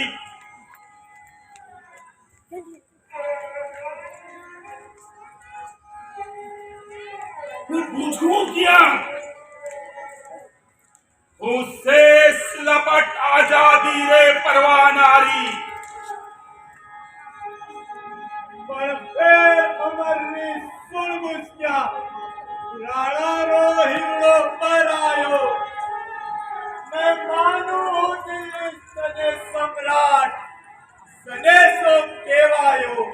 बुझू किया उससे लपट आजादी रे परवानारी अमर सुन मुस्किया राणा रो हिंदो पर आयो मैं मानू सने सम्राट सने सो केवायो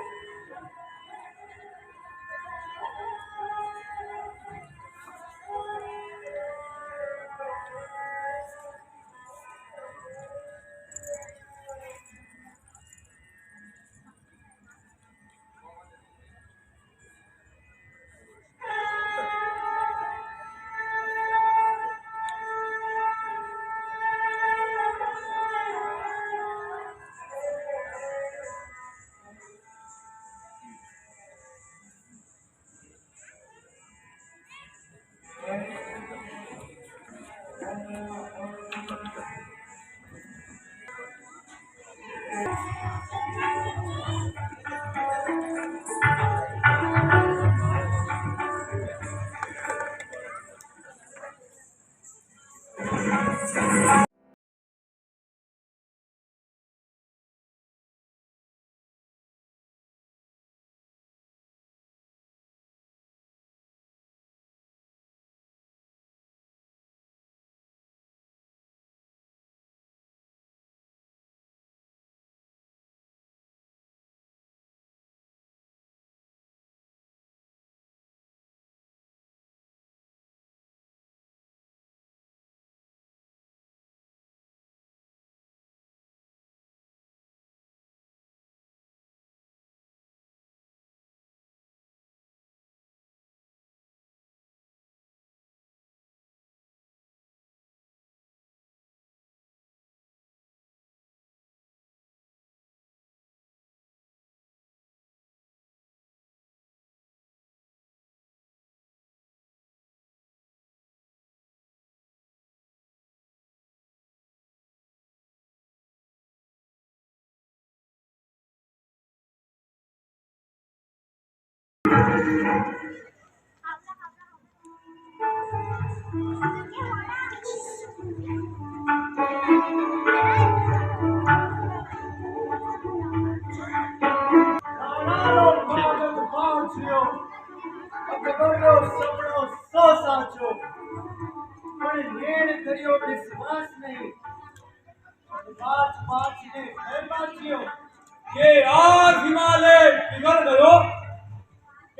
કે આજ હિમાલય પીગળ ગયો,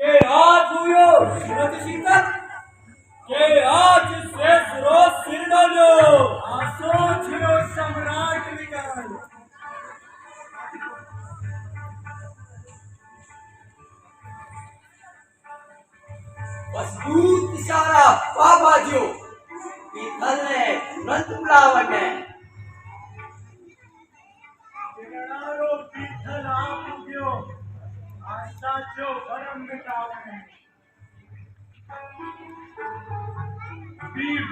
કે આજ હુયો સુરત શીતળ, કે આજ શેષ રોજ સિર ડાલ્યો, આસો થયો સમ્રાટ વિકલ। मजबूत इशारा बाबाजियो पीतल ने तुरंत बुलावन ने पीतल आप गयो आशा जो भरम मिटावने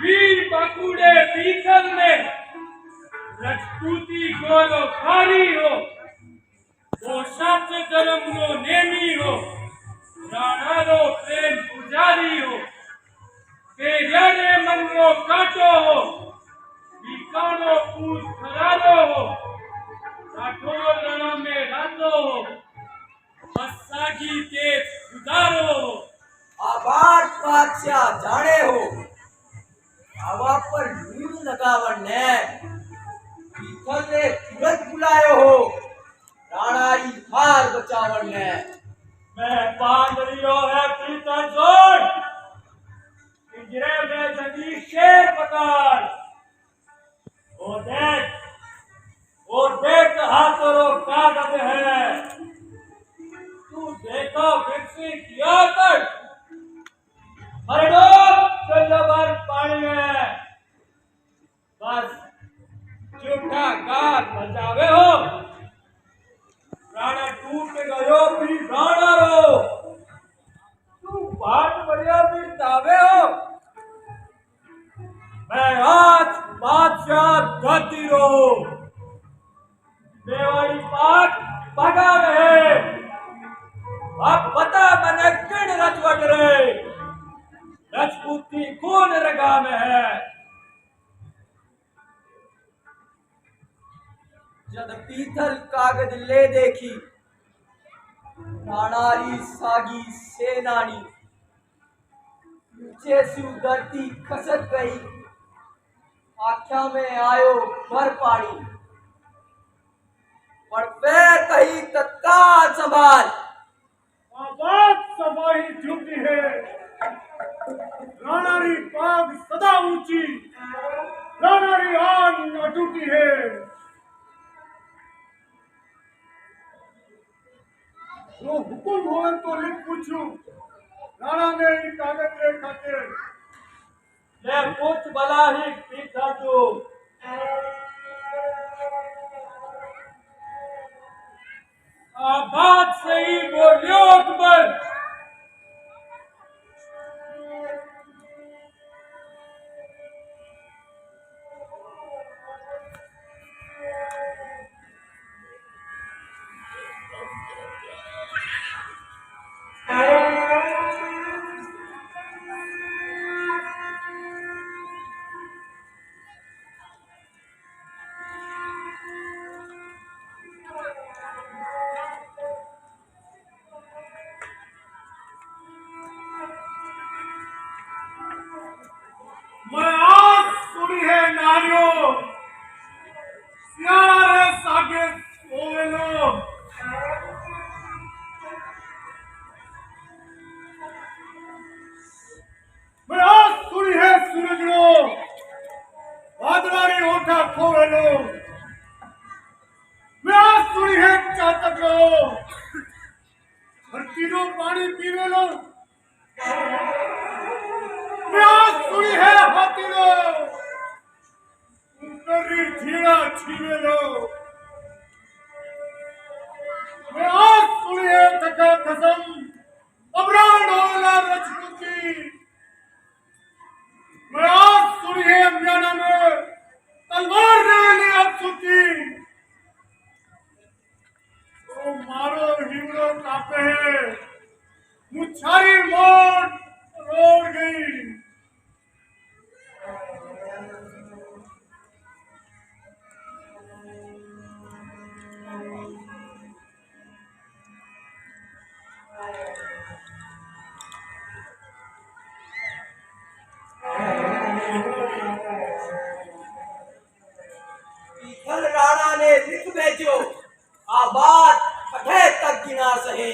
वीर बकुड़े पीतल में रजपूती गोलो खारी हो, वो सच जन्म नो नेमी हो, राणारो प्रेम पुजारी हो, पेरियाने मन नो काटो हो, बीकानो पूत खरारो हो, राठौर रणा में रातो हो, बसागी तेज उदारो हो। आबाद बादशाह जाने हो हवा पर लून लगावन ने पीतल ने तुरंत बुलायो हो, राणारी हार बचावन ने। मैं पादरियो है पीतल जोड़, पिंजरे में जगी शेर पकड़, वो देख हाथों कागज है, तू देखो फिक्सी किया तक हरडो चलो बार पानी में, बस झूठा गात बजावे हो, राणा टूट गयो भी राणा रो, तू बाट बढ़िया भी दावे हो, मैं आज बादशाह गति रो, मेवाड़ी पाक पगा रहे, अब पता मैंने किन रजवट रे, रजपूती कौन रगा में है। जब पीतल कागज ले देखी राणारी सागी सेनानी, नीचे से उतरती खसक गई, आख्या में आयो भर पानी, पर पैर कही तत्काल संभाल। आबाद सबाही झुकी है, राणारी पाग सदा ऊंची, राणारी आन अटूटी है। जो हुकुम हो तो लिख पूछू, राणा ने इन कागज के खातिर ले पूछ भला ही पीछा जो आबाद से ही बोलियो अकबर। मैं आज सुनी है नारियों, सियारा रे सागे सोवेलो, मैं आज सुनी है सूरजनो, वादलारी ओठा खोवेलो, मैं आज सुनी है चातको, धरतीनो पानी पीवेलो, मैं आज सुनी है हाथीनो, उतरी झीड़ा छीवेलो, मैं आज सुनी है थका कसम, अबरान होला रजपूती, मैं आज सुनी है म्याना में तलवार रेली अफसुती, तो मारो हिमड़ो कापे है, मुछारी मोड़ रोड़ गई। विठल राणा ने लिख भेजो, आबाद कठे तक गिना सहे।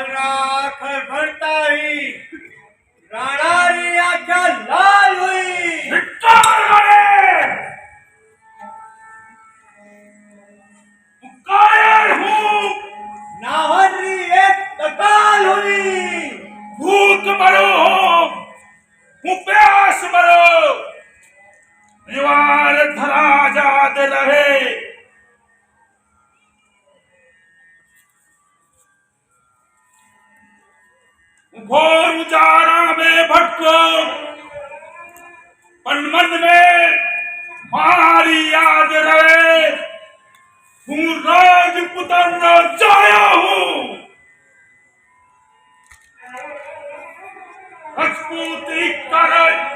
राख भरता ही राणा री आख्या लाल हुई। कायर हूँ नाहन री एक तकाल हुई। भूख मरो हूँ प्यास मरो दीवार धरा जाद रहे। घोर उजारा में भटको पर मन में हमारी याद रहे। हूँ राजपुतन जाया हूँ राजपूती कर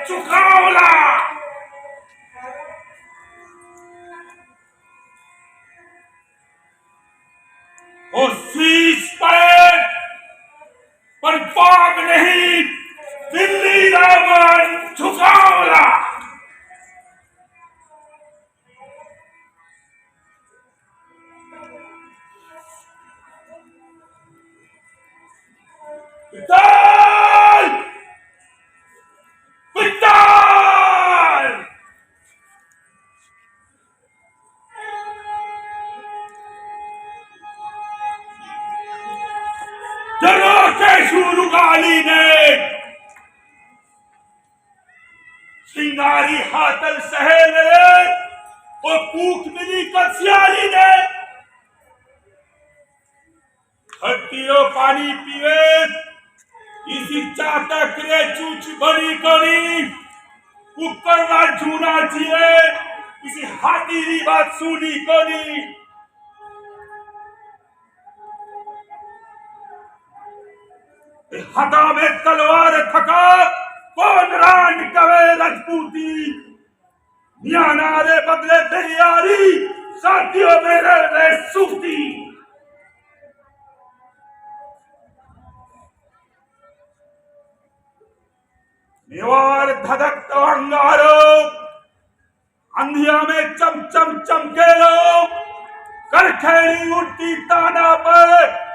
चुकावला। और शीश पर पाप नहीं दिल्ली रावण झुकावला। विठ्ठल विठ्ठल शुरुगाली ने सिंगारी हाथल सहेल और पूख मिली कसियाली ने हट्टियों पानी पीवे इसी चातक रे चूच बड़ी करी ऊपर ना झूना जिए इसी हाथी री बात सुनी करी। हथा में तलवार थका कौन रान कवे राजपूती न्याना रे बदले दरियारी साथियों मेरे रे सूती। निवार धधक अंगारो अंधिया में चम चम चमके लो करखेड़ी उठती ताना पर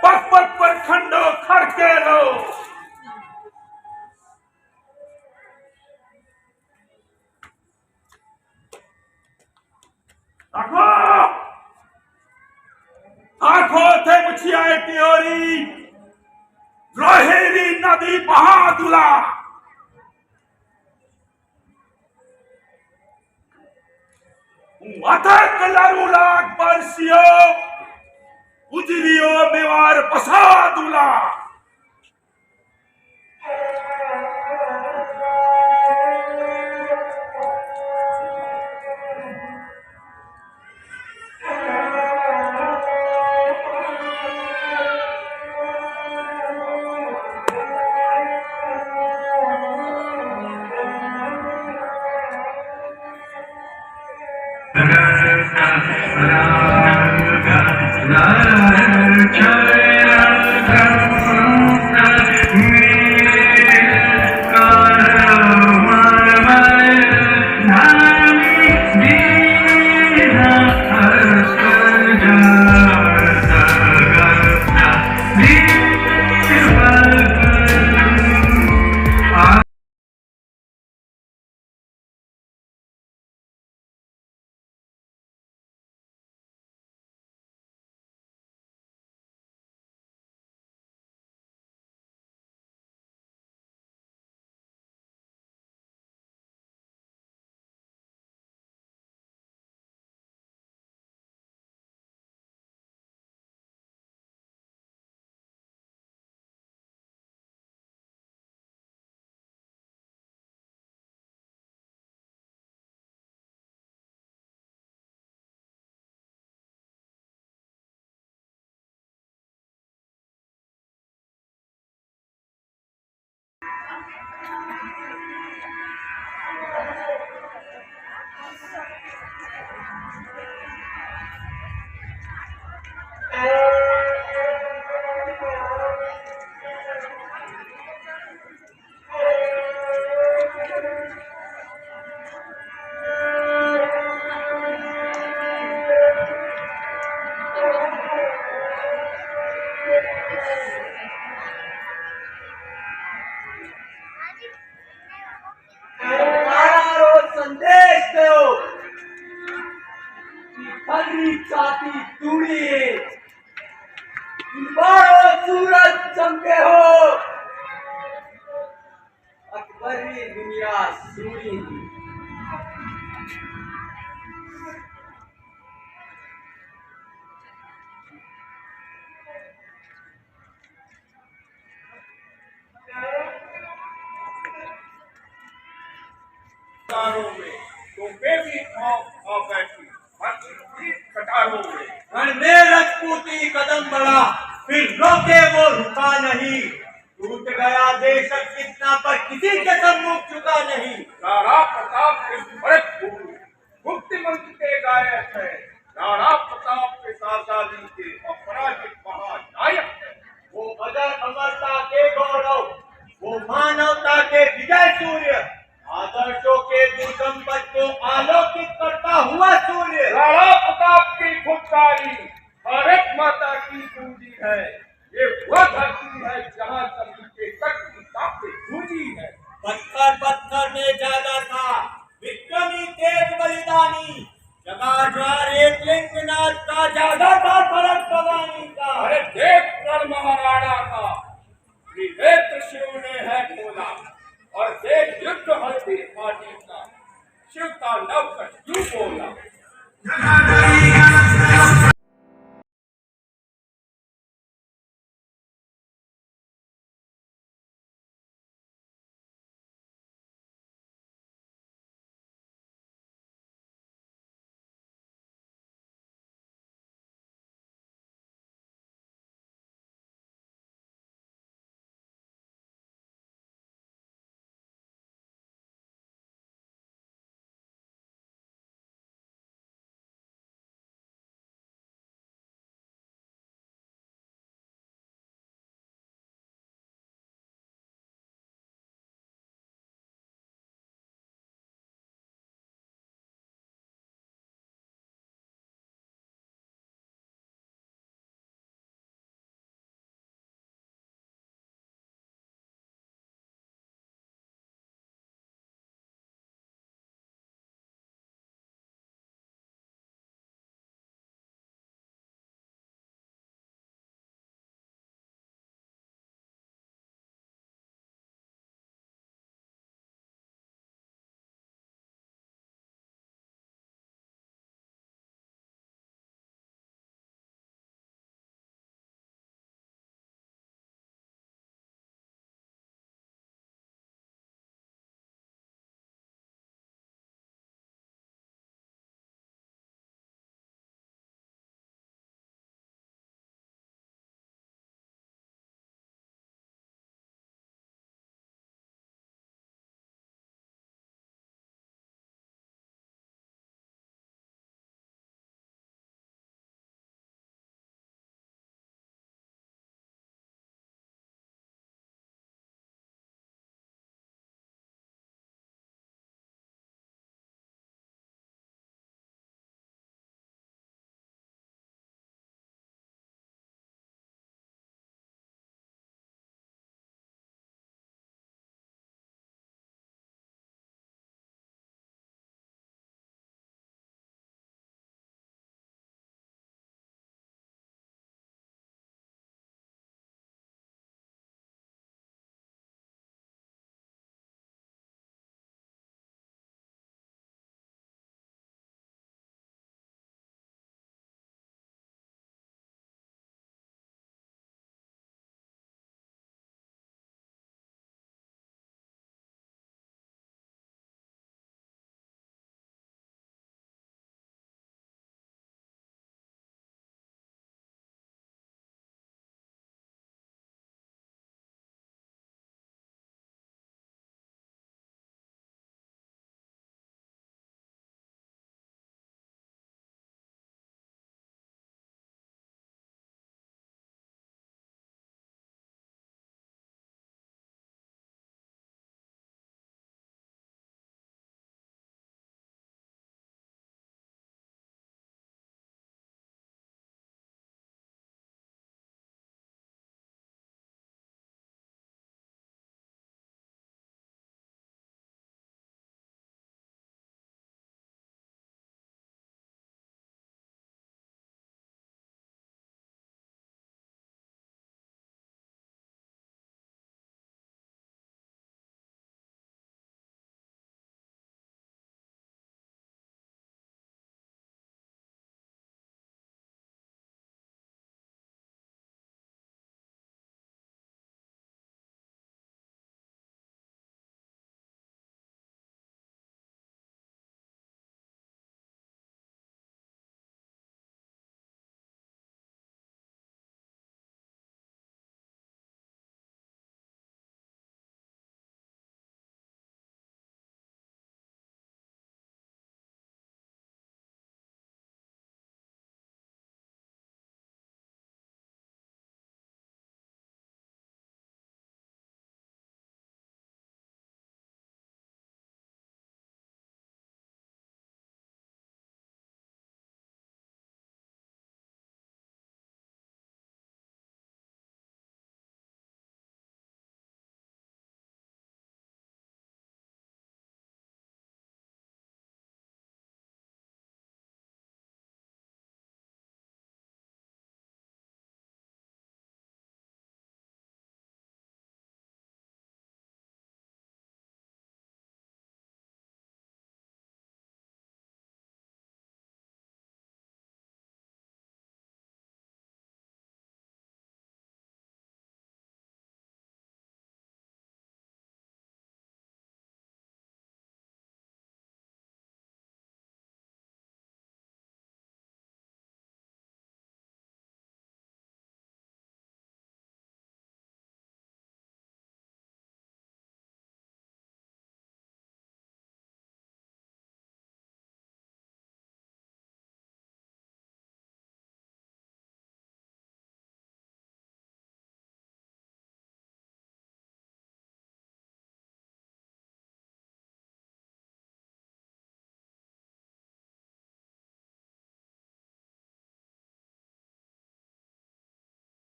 पक पक पर खंडो खड़के लो। आंखों थे मुछियाए तियोरी रोहिणी नदी बहादुला। अथक लरुलाग बरसियो उजरियो मेवार पसादुला। La सूरी बारो सूरज चमके हो अकबरी दुनिया सूरी कतारों में तो बेबी खा बैठी कतारों में रण में रजपूती कदम बढ़ा फिर रोके वो रुका नहीं टूट गया देश कितना पर किसी के सम्मुख झुका नहीं राणा प्रताप के भरत गुरु गुप्त मंत्र के गायक है राणा प्रताप के शाहजादी के अपराजित महानायक है वो अजर अमरता के गौरव वो मानवता के विजय सूर्य आदर्शों के दुर्गम पथ को आलोकित करता हुआ सूर्य राणा प्रताप की खुदकारी भारत माता की पूंजी है ये वह धरती है जहाँ सभी के तक की ताकत पूंजी है पत्थर पत्थर में जागा था विक्रमी तेज बलिदानी जगा ज्वार एक लिंगनाथ का जागा था फलक भवानी का अरे देख रण महाराणा का त्रिनेत्र शिव ने है खोला और देख युद्ध हल्दी पार्टी का शिव का नव क्यों बोला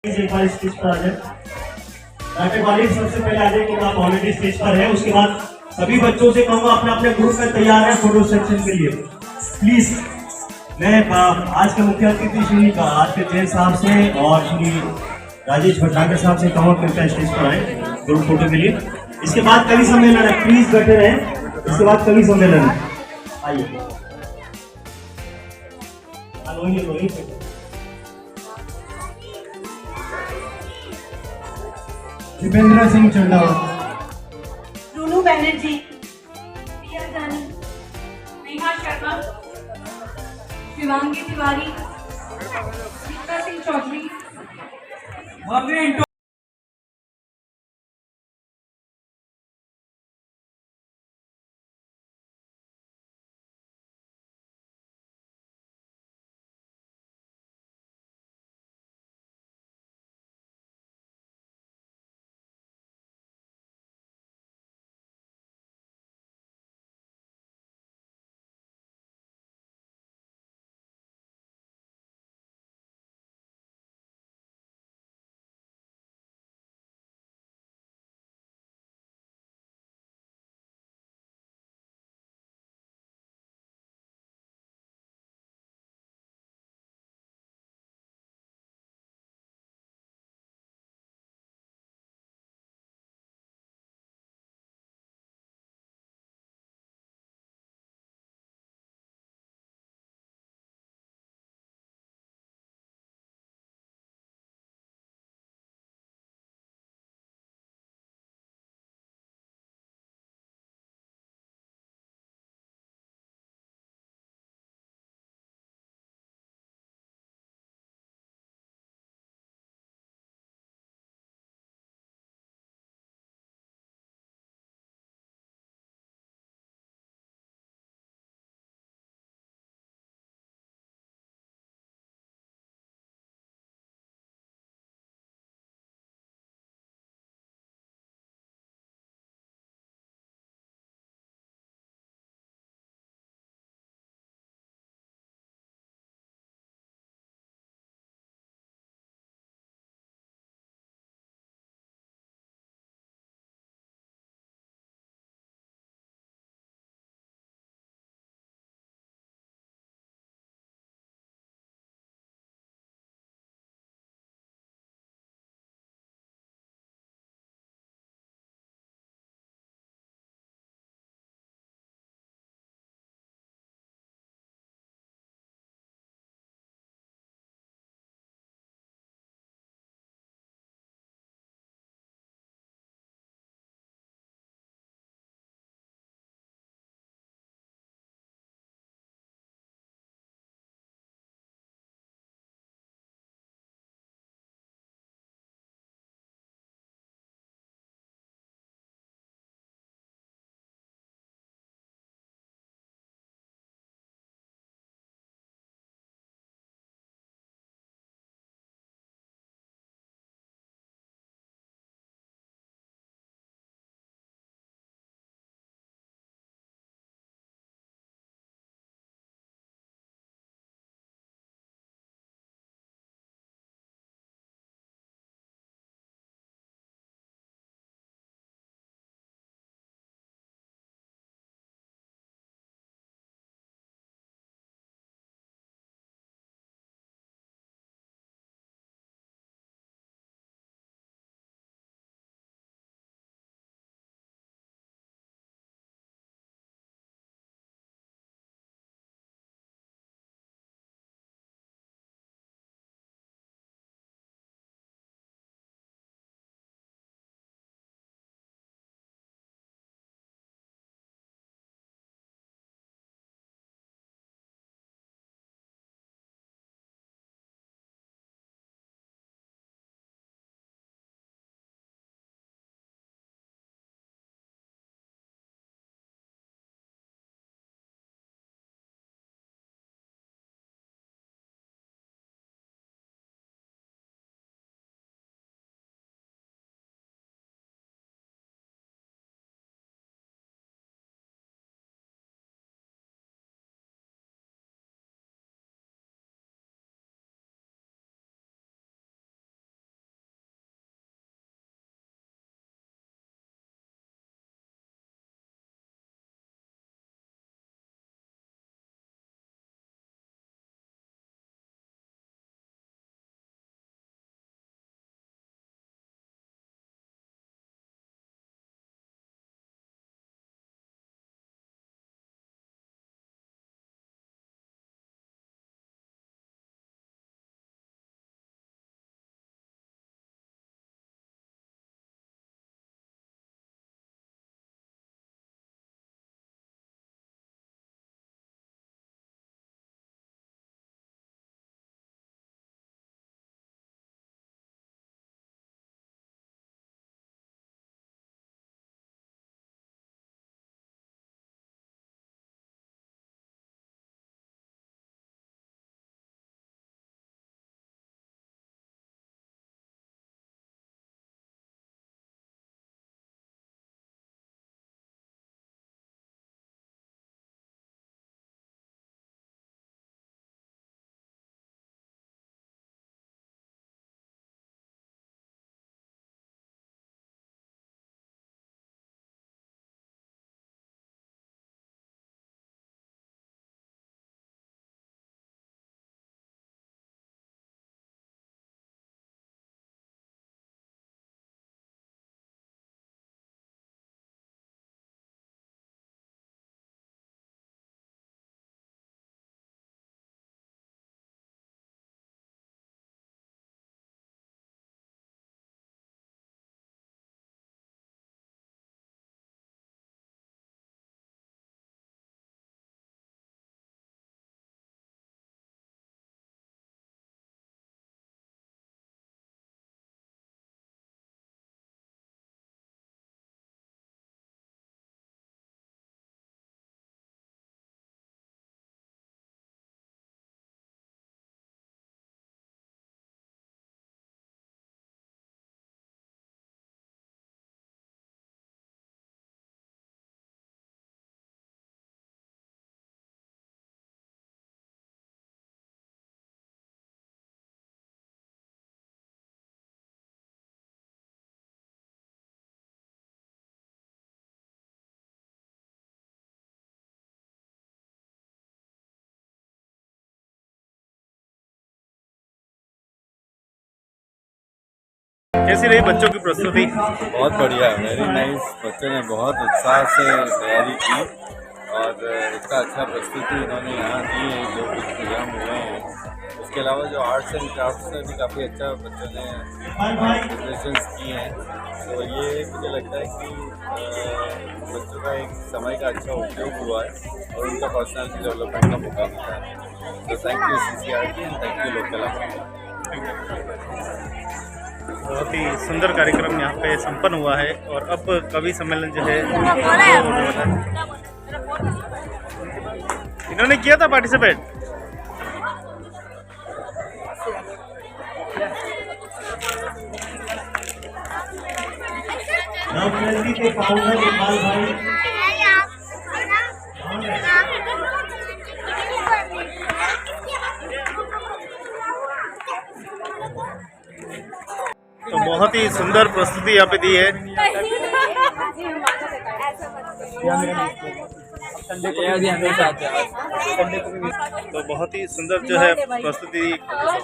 एक बार स्टेज पर आ जाए। नाटक वाले सबसे पहले आ जाए क्योंकि आप ऑलरेडी स्टेज पर है। उसके बाद सभी बच्चों से कहूँगा अपने अपने ग्रुप में तैयार है फोटो सेक्शन के लिए। प्लीज मैं आज के मुख्य अतिथि श्री आज के जैन साहब से और श्री राजेश भट्टागर साहब से कहूँगा कृपया स्टेज पर आए ग्रुप फोटो के लिए। इसके बाद कवि सम्मेलन है, प्लीज बैठे रहे। इसके बाद कवि सम्मेलन है, आइए। दीपेंद्र सिंह चंडावत, रूनू बैनर्जी, प्रिया जानी, नेहा शर्मा, शिवांगी तिवारी, गीता सिंह चौधरी, कैसी रही बच्चों की प्रस्तुति? बहुत बढ़िया, वेरी नाइस। बच्चों ने बहुत उत्साह से तैयारी की और इतना अच्छा प्रस्तुति इन्होंने यहाँ दी है। जो कुछ प्रोग्राम हुए हैं, उसके अलावा जो आर्ट्स एंड क्राफ्ट्स में भी काफ़ी अच्छा बच्चों ने प्रेजेंटेशंस किए हैं। तो ये मुझे लगता है कि बच्चों का एक समय का अच्छा उपयोग हुआ है और उनका पर्सनालिटी डेवलपमेंट का मौका मिला है। तो thank you CCRT and thank you लोक कला मंडल। बहुत ही सुंदर कार्यक्रम यहाँ पे संपन्न हुआ है और अब कवि सम्मेलन जो है इन्होंने किया था पार्टिसिपेट। नवक्रांति के फाउंडर इकबाल भाई, तो बहुत ही सुंदर प्रस्तुति यहाँ पे दी है। तो बहुत ही सुंदर जो है प्रस्तुति।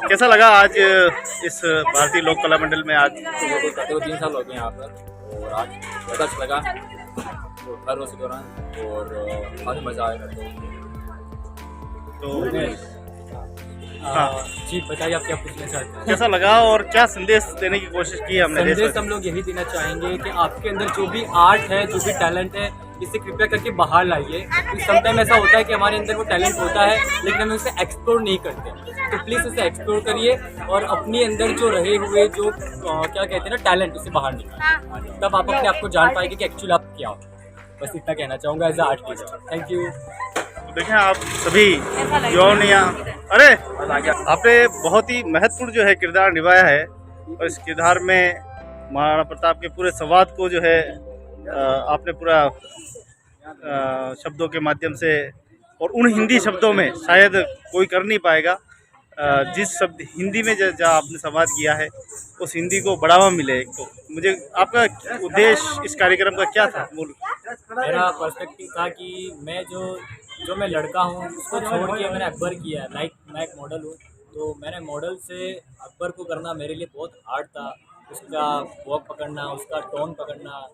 कैसा लगा आज इस भारतीय लोक कला मंडल में? आज 3 साल हो गए यहाँ पर और आज बहुत अच्छा लगा तो हर रोज के दौरान और काफ़ी मज़ा आएगा। तो हाँ जी बताइए आप क्या पूछना चाहते हैं? कैसा लगा और क्या संदेश देने की कोशिश की है हमने? संदेश हम लोग यही देना चाहेंगे कि आपके अंदर जो भी आर्ट है, जो भी टैलेंट है, इसे कृपया करके बाहर लाइए। समटाइम ऐसा होता है कि हमारे अंदर वो टैलेंट होता है लेकिन हम उसे एक्सप्लोर नहीं करते। तो प्लीज़ उसे एक्सप्लोर करिए और अपने अंदर जो रहे हुए जो क्या कहते हैं ना टैलेंट, उसे बाहर निकालिए। तब आप अपने आप को जान पाएंगे कि एक्चुअली आप क्या हो। बस इतना कहना चाहूँगा as a artist. Thank you. देखें आप सभी यौनिया, अरे आपने बहुत ही महत्वपूर्ण जो है किरदार निभाया है और इस किरदार में महाराणा प्रताप के पूरे संवाद को जो है आपने पूरा शब्दों के माध्यम से और उन हिंदी शब्दों में शायद कोई कर नहीं पाएगा जिस शब्द हिंदी में जहाँ आपने संवाद किया है उस हिंदी को बढ़ावा मिले। तो मुझे आपका उद्देश्य इस कार्यक्रम का क्या था? मूल मेरा पर्सपेक्टिव था कि मैं जो मैं लड़का हूँ उसको छोड़ के मैंने अकबर किया। लाइक मैं एक मॉडल हूँ तो मैंने मॉडल से अकबर को करना मेरे लिए बहुत हार्ड था। उसका वॉक पकड़ना, उसका टोन पकड़ना,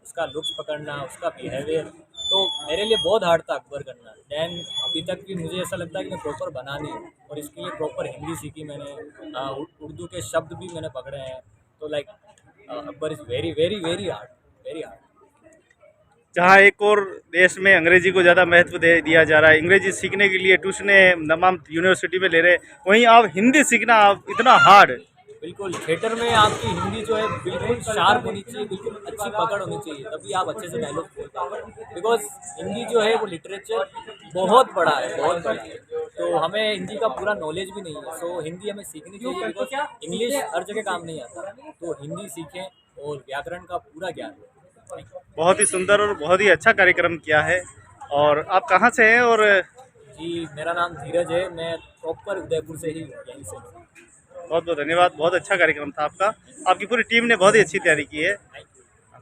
उसका लुक्स पकड़ना, उसका बिहेवियर, तो मेरे लिए बहुत हार्ड था अकबर करना। दैन अभी तक भी मुझे ऐसा लगता है कि मैं प्रॉपर बना नहीं हूँ और इसके लिए प्रॉपर हिंदी सीखी मैंने, उर्दू के शब्द भी मैंने पकड़े हैं। तो like Akbar is very very very hard, very hard. जहाँ एक और देश में अंग्रेजी को ज़्यादा महत्व दिया जा रहा है, अंग्रेजी सीखने के लिए ट्यूशनें तमाम यूनिवर्सिटी में ले रहे, वहीं आप हिंदी सीखना आप इतना हार्ड। बिल्कुल, थिएटर में आपकी हिंदी जो है बिल्कुल शार्प होनी चाहिए, बिल्कुल अच्छी पकड़ होनी चाहिए, तभी आप अच्छे से डायलॉग बोल पाओगे। बिकॉज हिंदी जो है वो लिटरेचर बहुत बड़ा है, बहुत बड़ा है। तो हमें हिंदी का पूरा नॉलेज भी नहीं है। सो हिंदी हमें सीखनी चाहिए बिकॉज इंग्लिश हर जगह काम नहीं आता। तो हिंदी सीखें और व्याकरण का पूरा ज्ञान हो। बहुत ही सुंदर और बहुत ही अच्छा कार्यक्रम किया है। और आप कहाँ से हैं? और जी मेरा नाम धीरज है, मैं प्रॉपर उदयपुर से ही यहीं से। बहुत बहुत धन्यवाद। बहुत अच्छा कार्यक्रम था आपका, आपकी पूरी टीम ने बहुत ही अच्छी तैयारी की है।